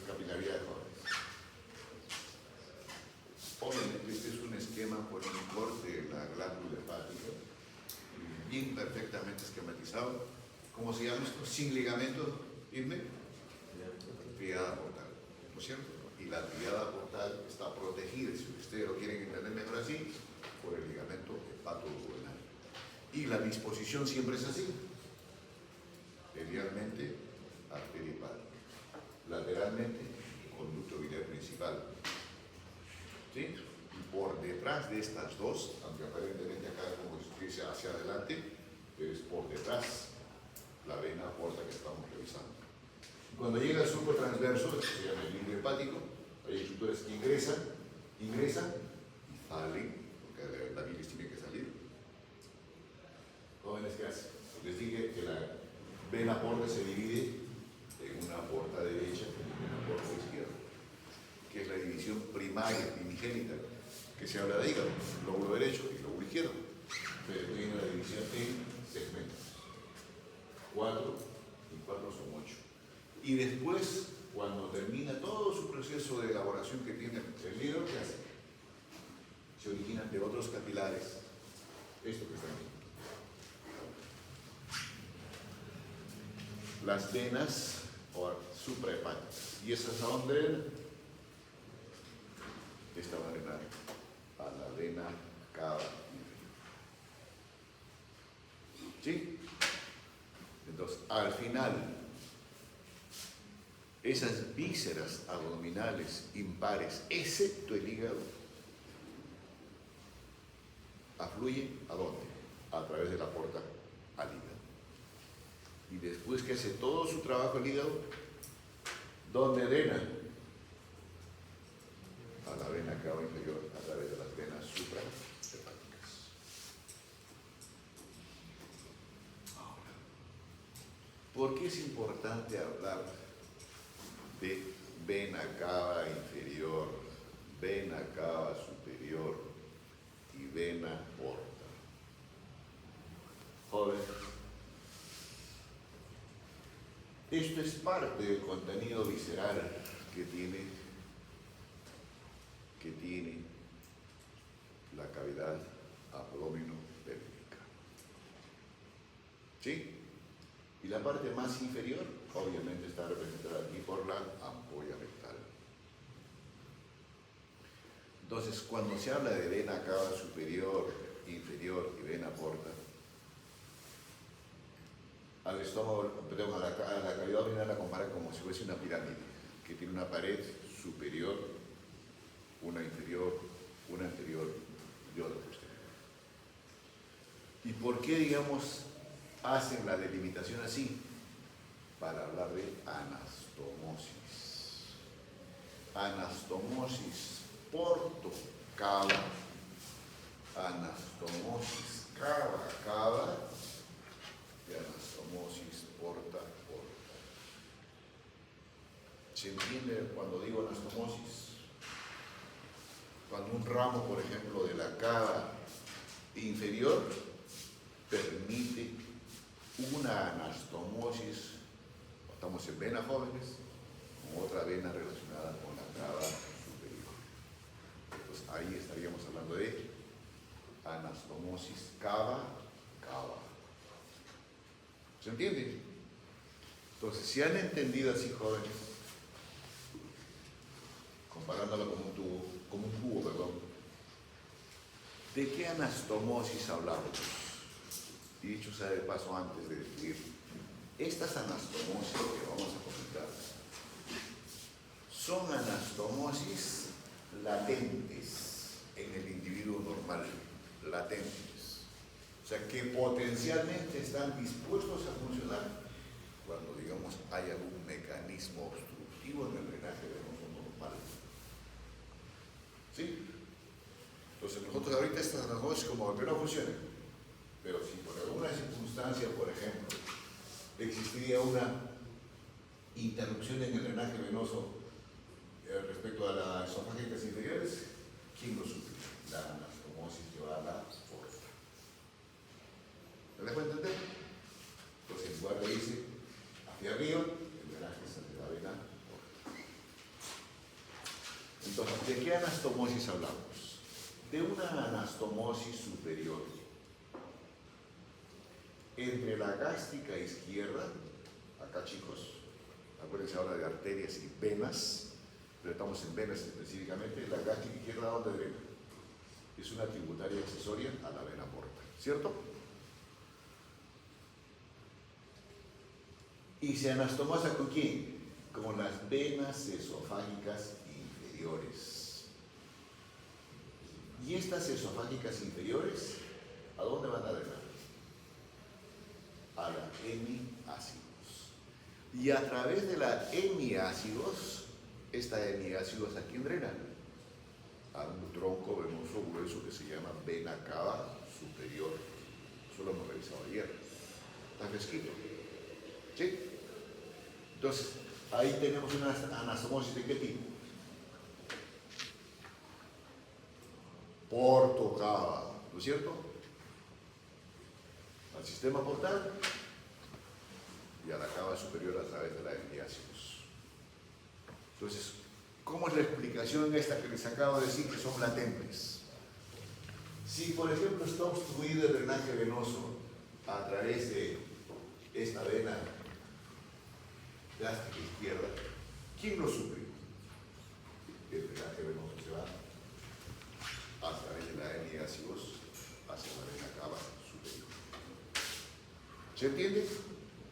Speaker 1: capilaridades jóvenes. Obviamente este es un esquema por un corte de la glándula hepática, bien perfectamente esquematizado. ¿Cómo se llama esto? Sin ligamento, Irme. Triada portal, ¿no es cierto? Y la triada portal está protegida, si ustedes lo quieren entender mejor así, por el ligamento hepatoduodenal. Y la disposición siempre es así. Medialmente, arteria hepática. Lateralmente, conducto biliar principal. ¿Sí? Y por detrás de estas dos, aunque aparentemente acá como dice hacia adelante, es por detrás la vena porta que estamos revisando. Cuando llega al surco transverso, que se llama el limbio hepático, hay estructuras que ingresan y salen, porque la bilis tiene que salir. Jóvenes, ¿qué hacen? Les dije que la vena porta se divide en una porta derecha y una porta izquierda, que es la división primaria, primigénita, que se habla de hígado, lóbulo derecho y lóbulo izquierdo, pero tiene la división en segmentos. 4 y 4 son 8. Y después, cuando termina todo su proceso de elaboración que tiene el hígado, ¿qué hace? Se originan de otros capilares, esto que está aquí. Las venas o suprahepáticas. ¿Y esas a dónde drenan? Esta va a drenar a la vena cava inferior. ¿Sí? Entonces, al final, esas vísceras abdominales impares, excepto el hígado, afluyen ¿a dónde? A través de la porta al hígado. Y después que hace todo su trabajo el hígado, ¿dónde drena? A la vena cava inferior a través de las venas suprahepáticas. Ahora, ¿por qué es importante hablar de vena cava inferior, vena cava superior y vena porta? Joven, esto es parte del contenido visceral que tiene la cavidad abdominopélvica. ¿Sí? Y la parte más inferior, obviamente, está representada aquí por la ampolla rectal. Entonces, cuando se habla de vena cava superior, inferior y vena porta, al estómago, perdón, a la cavidad abdominal la compara como si fuese una pirámide, que tiene una pared superior, una inferior, una anterior y otra posterior. ¿Y por qué, digamos, hacen la delimitación así? Para hablar de anastomosis. Anastomosis porto-cava, anastomosis cava-cava y anastomosis porta-porta. ¿Se entiende cuando digo anastomosis? Cuando un ramo, por ejemplo, de la cava inferior permite una anastomosis, estamos en venas jóvenes, con otra vena relacionada con la cava superior. Entonces ahí estaríamos hablando de anastomosis cava. ¿Se entiende? Entonces, si han entendido así, jóvenes, comparándolo como un cubo, perdón, ¿de qué anastomosis hablamos? Y dicho sea de paso, antes de decir, estas anastomosis que vamos a comentar son anastomosis latentes en el individuo normal, latentes. O sea, que potencialmente están dispuestos a funcionar cuando, digamos, hay algún mecanismo obstructivo en el drenaje venoso normal. ¿Sí? Entonces, nosotros ahorita estas anastomosis como que no funcionan, pero si por alguna circunstancia, por ejemplo, existiría una interrupción en el drenaje venoso respecto a las esofágicas inferiores, ¿quién lo sufre? La anastomosis que va a la porta. ¿Me dejo entender? Entonces, en lugar de irse hacia arriba, el drenaje es hacia la vena porta. Entonces, ¿de qué anastomosis hablamos? De una anastomosis superior entre la gástrica izquierda, acá chicos, acuérdense ahora de arterias y venas, pero estamos en venas específicamente. La gástrica izquierda, ¿dónde drena? Es una tributaria accesoria a la vena porta, ¿cierto? ¿Y se anastomosa con quién? Con las venas esofágicas inferiores. ¿Y estas esofágicas inferiores, a dónde van a drenar? A la hemiácidos. Y a través de la hemiácidos, esta hemiácidos, ¿a quién drena? A un tronco venoso grueso que se llama vena cava superior. Eso lo hemos revisado ayer. Está fresquito. ¿Sí? Entonces, ahí tenemos una anastomosis ¿de qué tipo? Portocava, ¿no es cierto? Al sistema portal y a la cava superior a través de la hemiácidos. Entonces, ¿cómo es la explicación esta que les acabo de decir que son latentes? Si, por ejemplo, está obstruido el drenaje venoso a través de esta vena gástrica izquierda, ¿quién lo sufre? El drenaje venoso se va a través de la hemiácidos hacia la vena cava superior. ¿Se entiende?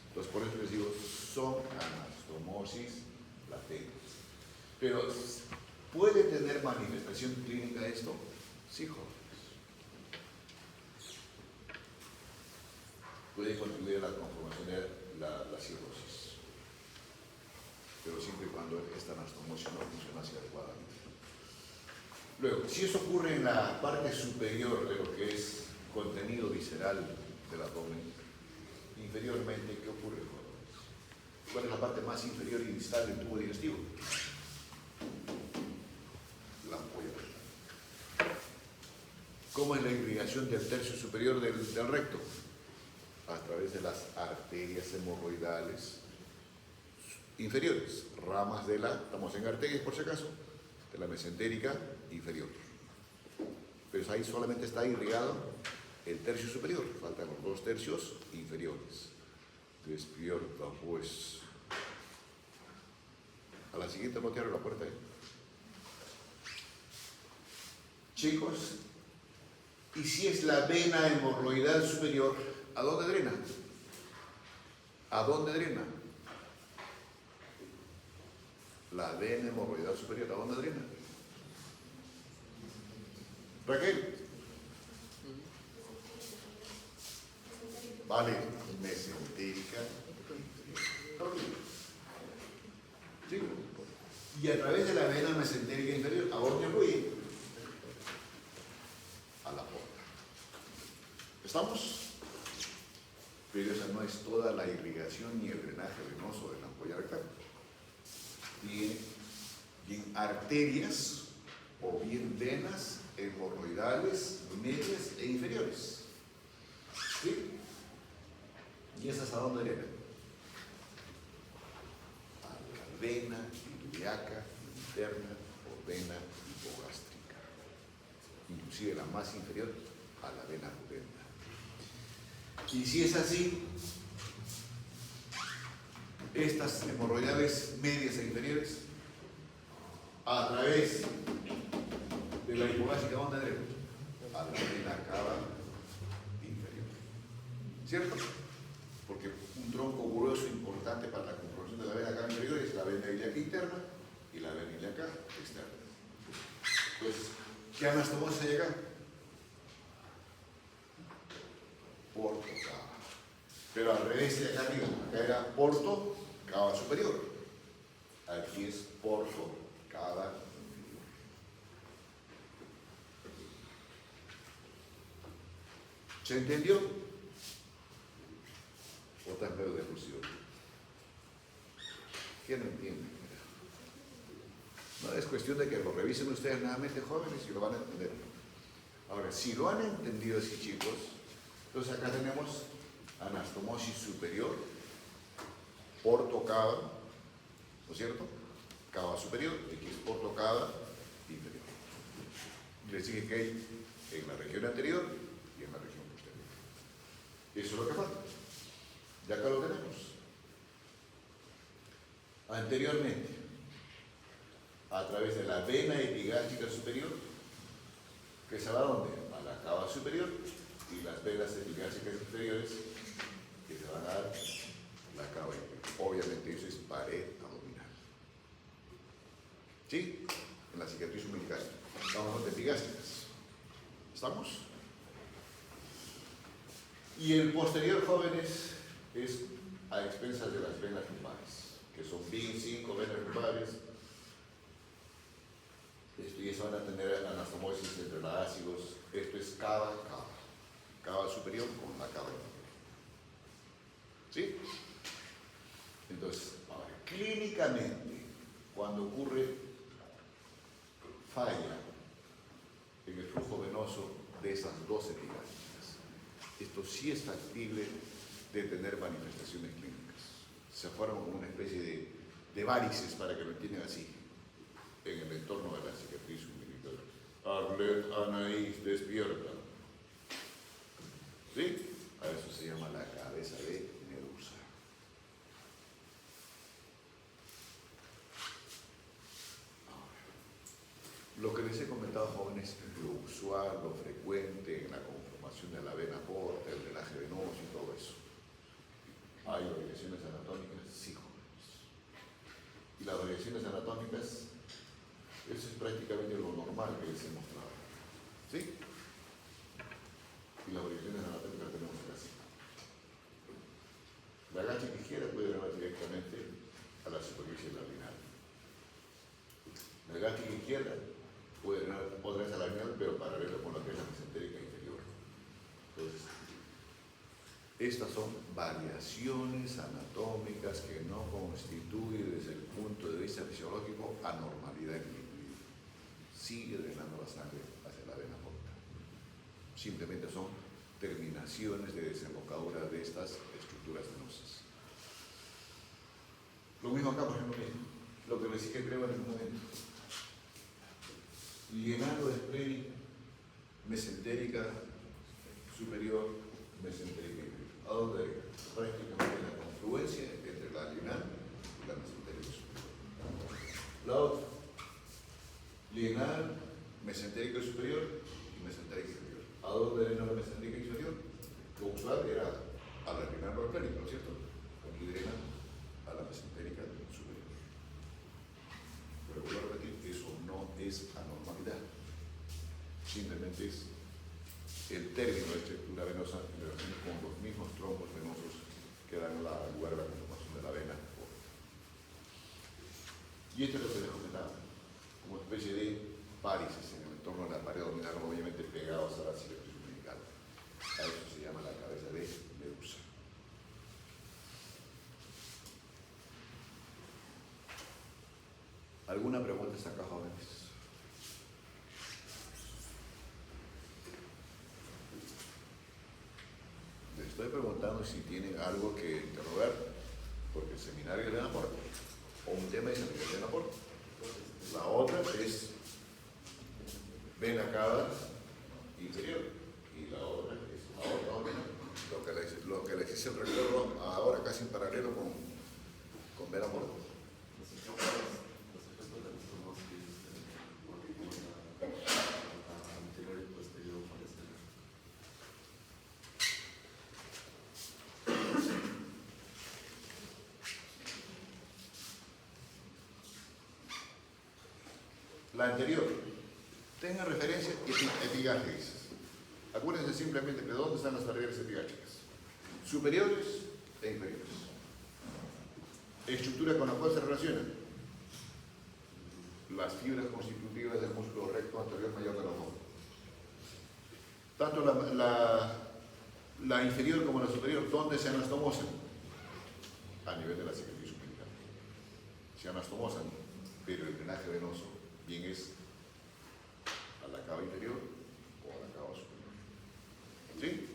Speaker 1: Entonces, por eso les digo, son anastomosis latentes. Pero, ¿puede tener manifestación clínica esto? Sí, jóvenes. Puede contribuir a la conformación de la cirrosis. Pero siempre y cuando esta anastomosis no funcionase adecuadamente. Luego, si eso ocurre en la parte superior de lo que es contenido visceral del abdomen, inferiormente, ¿qué ocurre, jóvenes? ¿Cuál es la parte más inferior y distal del tubo digestivo? La ampolla rectal. ¿Cómo es la irrigación del tercio superior del recto? A través de las arterias hemorroidales inferiores, ramas de la, estamos en arterias por si acaso, de la mesentérica inferior. Pero ahí solamente está irrigado el tercio superior, faltan los 2 tercios inferiores. Despierta pues. A la siguiente no te abro la puerta. Chicos, y si es la vena hemorroidal superior, ¿a dónde drena? ¿A dónde drena? La vena hemorroidal superior, ¿a dónde drena? Raquel. Vale, mesentérica. ¿Sí? Y a través de la vena mesentérica inferior, ¿a dónde fluye? A la porta. ¿Estamos? Pero esa no es toda la irrigación ni el drenaje venoso de la ampolla rectal. Tiene bien arterias o bien venas hemorroidales medias e inferiores. ¿Sí? ¿Y esas a dónde drenan? A la vena ilíaca, interna o vena hipogástrica, inclusive la más inferior a la vena pudenda. Y si es así, estas hemorroidales medias e inferiores, a través de la hipogástrica, ¿dónde tendremos? A la vena cava inferior. ¿Cierto? Porque un tronco grueso importante para la conformación de la vena cava inferior es la vena ilíaca interna y la vena ilíaca externa. Entonces, ¿qué anastomosis hay acá? Porto cava. Pero al revés de acá arriba, acá era porto cava superior. Aquí es porto cava inferior. ¿Se entendió? ¿O tan medio de fusión? ¿Quién no entiende? No es cuestión de que lo revisen ustedes nuevamente, jóvenes, y lo van a entender. Ahora, si lo han entendido así, chicos, entonces acá tenemos anastomosis superior, porto cava, ¿no es cierto? Cava superior, aquí es porto cava inferior. Les dije que hay en la región anterior y en la región posterior. Eso es lo que falta. Ya acá lo tenemos. Anteriormente, a través de la vena epigástrica superior, que se va a dónde? A la cava superior, y las venas epigástricas inferiores, que se van a dar la cava inferior. Obviamente eso es pared abdominal. ¿Sí? En la cicatriz umbilical. Estamos hablando de epigástricas. ¿Estamos? Y el posterior, jóvenes, es a expensas de las venas lumbares, que son bien 5 venas lumbares. Y eso van a tener anastomosis entre las ácidos. Esto es cava, cava. Cava superior con la cava inferior. ¿Sí? Entonces, ahora, clínicamente, cuando ocurre falla en el flujo venoso de esas dos epigástricas, esto sí es factible de tener manifestaciones clínicas. Se forman como una especie de varices, para que lo entiendan así, en el entorno de la cicatriz umbilical. Arlet Anaís, despierta. ¿Sí? A eso se llama la cabeza de Medusa. Ahora, lo que les he comentado, jóvenes, lo usual, lo frecuente en la conformación de la vena porta, el drenaje venoso y todo eso. ¿Hay variaciones anatómicas? Sí, jóvenes. Y las variaciones anatómicas, eso es prácticamente lo normal que les he mostrado. ¿Sí? Y las variaciones anatómicas tenemos así. La gástrica izquierda puede drenar directamente a la superficie larinal. La gástrica izquierda puede drenar otra vez a la larinal, pero paralelo con la que es la mesentérica inferior. Entonces, estas son variaciones anatómicas que no constituyen desde el punto de vista fisiológico anormalidad en el individuo. Sigue drenando la sangre hacia la vena porta. Simplemente son terminaciones de desembocadura de estas estructuras venosas. Lo mismo acá, por ejemplo, lo que les dije creo en el momento. Llenado de esplénica, mesentérica superior, mesentérica inferior. ¿A dónde hay? Prácticamente la confluencia entre la lineal y la mesentérica superior. La otra, lineal, mesentérica superior y mesentérica inferior. ¿A dónde drena la mesentérica inferior? Lo usual era a la lineal orgánica, ¿no es cierto? Aquí drena a la mesentérica superior. Pero vuelvo a repetir, eso no es anormalidad. Simplemente es el término de estructura venosa en relación con los mismos trombos venosos que dan lugar a la conformación de la vena. Y esto es lo que les comentaba, como especie de varices en el entorno de la pared abdominal, obviamente pegados a la cicatriz umbilical. A eso se llama la cabeza de Medusa. ¿Alguna pregunta hasta acá, jóvenes? Les estoy preguntando si tienen algo que interrogar, porque el seminario le aporta, o un tema de seminario le aporta. La otra es vena cava inferior y la otra es la otra vena. Lo que les hice el recuerdo ahora casi en paralelo con vena porta. La anterior, tengan referencia epigástricas. Acuérdense simplemente de dónde están las barreras epigástricas. Superiores e inferiores. Estructura con la cual se relacionan las fibras constitutivas del músculo recto anterior mayor de los hombros. Tanto la inferior como la superior, ¿dónde se anastomosan? A nivel de la cicatriz umbilical. Se anastomosan, pero el drenaje venoso bien es a la cava inferior o a la cava superior. ¿Sí?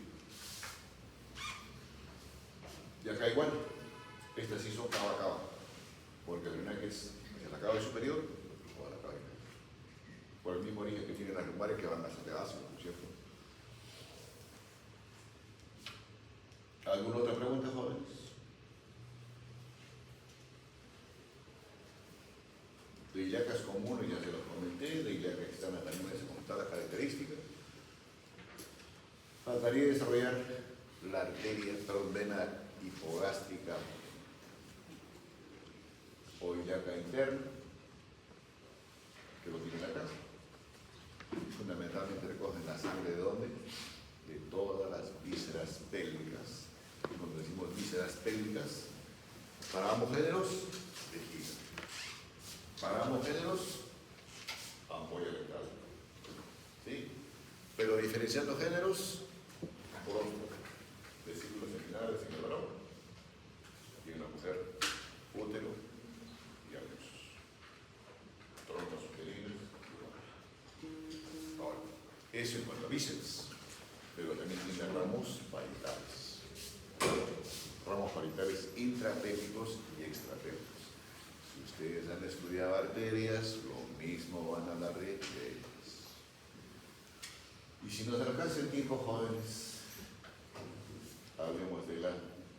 Speaker 1: Y acá igual, estas sí son cava a cava, porque el drenaje es hacia la cava superior o a la cava inferior. Por el mismo origen que tienen las lumbares que van hacia el ácido, ¿no es cierto? ¿Alguna otra pregunta, jóvenes? De ilíacas comunes ya se los comenté, de ilíacas externas también les he comentado las características. Faltaría desarrollar la arteria, vena hipogástrica o ilíaca interna, que lo tienen acá. Fundamentalmente recogen la sangre ¿de dónde? De todas las vísceras pélvicas. Y cuando decimos vísceras pélvicas, para ambos géneros, vejiga. Para ambos géneros, ampolla rectal. ¿Sí? Pero diferenciando géneros, próstata, vesículos seminales en el varón y en la mujer, útero y anus. Trompas uterinas. Ahora, eso en cuanto a vísceras, pero también tiene ramos parietales. Ramos parietales intrapélvicos y extrapélvicos. Si ustedes han estudiado arterias, lo mismo van a hablar de ellas. Y si nos alcanza el tiempo, jóvenes, hablemos de la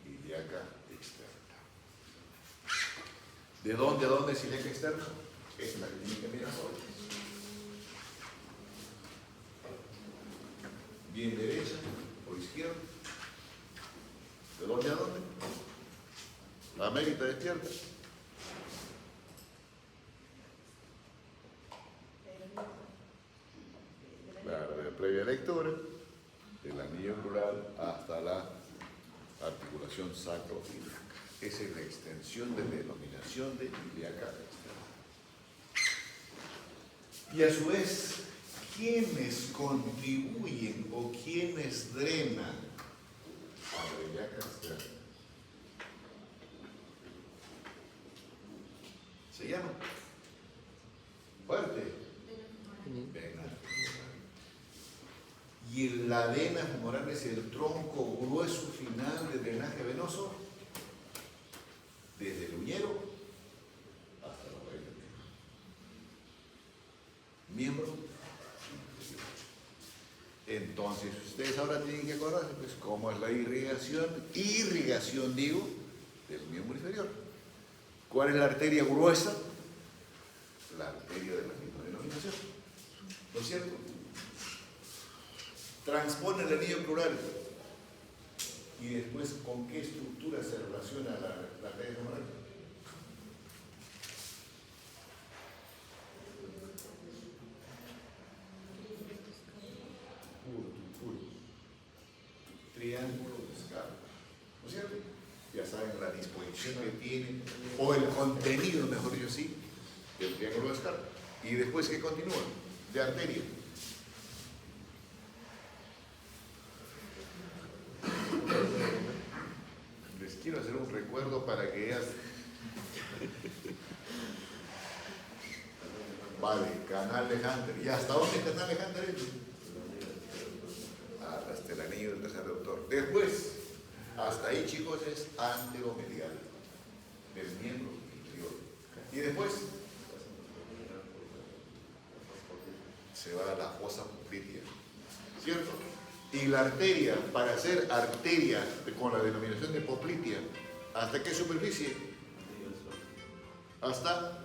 Speaker 1: ilíaca externa. ¿De dónde a dónde es ilíaca externa? Es la que tienen que mirar jóvenes. Bien derecha o izquierda. ¿De dónde a dónde? La mérita despierta. Claro, de previa lectura, del anillo crural hasta la articulación sacroiliaca. Esa es la extensión de denominación de ilíaca externa. Y a su vez, ¿quiénes contribuyen o quiénes drenan a la ilíaca externa? Se llama fuerte vena femoral. Y la vena femoral es el tronco grueso final de drenaje venoso desde el uñero hasta la raíz del miembro inferior. Entonces, ustedes ahora tienen que acordarse, pues, cómo es la irrigación, digo, del miembro inferior. ¿Cuál es la arteria gruesa? La arteria de la misma denominación. ¿No es cierto? Transpone el anillo crural. Y después, ¿con qué estructura se relaciona la arteria femoral? Triángulo de escala. ¿No es cierto? Ya saben la disposición que tiene, o el contenido, mejor dicho así, del triángulo de escala. Y después, ¿qué continúa? De arteria. Les quiero hacer un recuerdo para que veas. Vale, canal de Hunter. ¿Y hasta dónde es canal de Hunter? Hasta el anillo del tercer reductor. Después, hasta ahí, chicos, es anteromedial del miembro inferior. Y después, fosa poplitea, ¿cierto? Y la arteria, para ser arteria con la denominación de poplitea, ¿hasta qué superficie? Hasta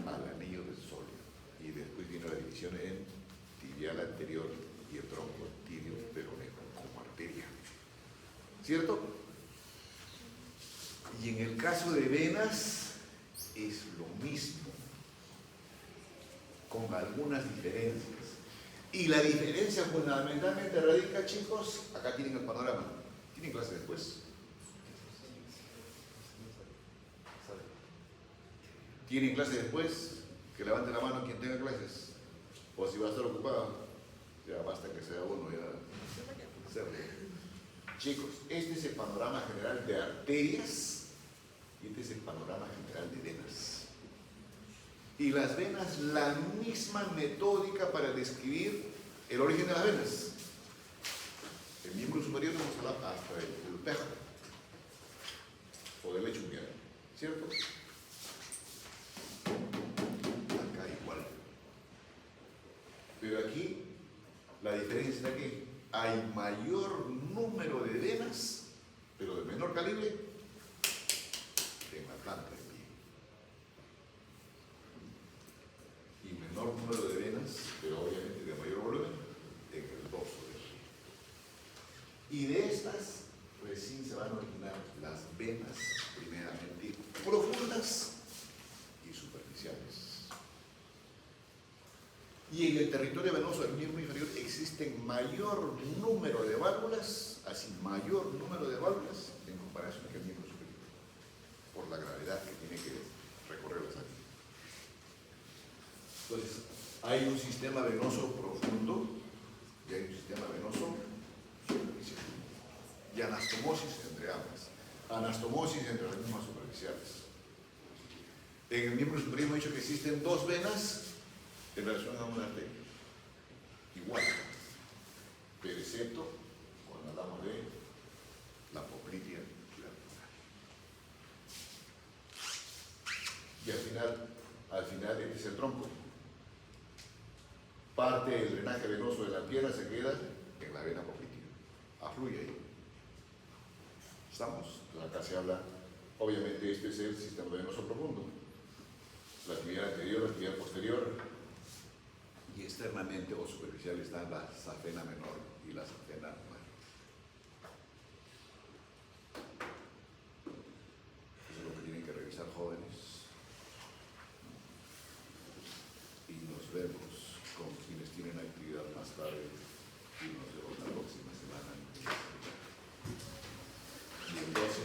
Speaker 1: al anillo del sóleo. Y después viene la división en tibial anterior y el tronco tibio peroneo como arteria, ¿cierto? Y en el caso de venas es lo mismo, con algunas diferencias. Y la diferencia fundamentalmente radica, chicos, acá tienen el panorama. ¿Tienen clase después? ¿Tienen clase después? Que levante la mano quien tenga clases. O si va a estar ocupado, ya basta que sea uno, ya hacerlo. Chicos, este es el panorama general de arterias y este es el panorama general de venas. Y las venas, la misma metódica para describir el origen de las venas. El miembro superior hemos hablado hasta el pejo o del lecho unguial, ¿cierto? Acá igual. Pero aquí, la diferencia está que hay mayor número de venas, pero de menor calibre, en la planta del pie. Y menor número de venas, pero obviamente de mayor volumen, en el dorso del pie. Y de estas, recién se van a originar las venas, primeramente profundas y superficiales. Y en el territorio venoso del miembro inferior existen mayor número de válvulas, así mayor número de válvulas en comparación con el miembro superior, por la gravedad que tiene que recorrer la sangre. Entonces, hay un sistema venoso profundo y hay un sistema venoso superficial. Y anastomosis entre ambas. Anastomosis entre las mismas superficiales. En el miembro superior hemos dicho que existen dos venas en relación a una arteria. Igual, pero excepto cuando hablamos de la poplitea y la pulmonar. Y al final este es el tronco. Parte del drenaje venoso de la pierna se queda en la vena poplitea. Afluye ahí. ¿Estamos? Entonces acá se habla, obviamente este es el sistema venoso profundo. La tibial anterior, la tibial posterior. Y externamente o superficial están la safena menor y la safena mayor. Eso es lo que tienen que revisar, jóvenes. Y nos vemos con quienes tienen actividad más tarde y nos vemos la próxima semana. Y entonces,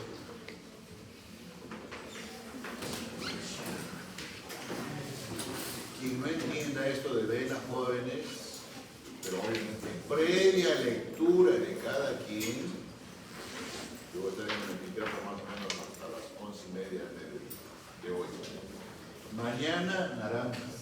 Speaker 1: quien no entienda esto de venas, jóvenes, pero obviamente previa lectura de cada quien, yo voy a estar en el Tintero más o menos hasta las 11:30 de hoy. Mañana, naranjas.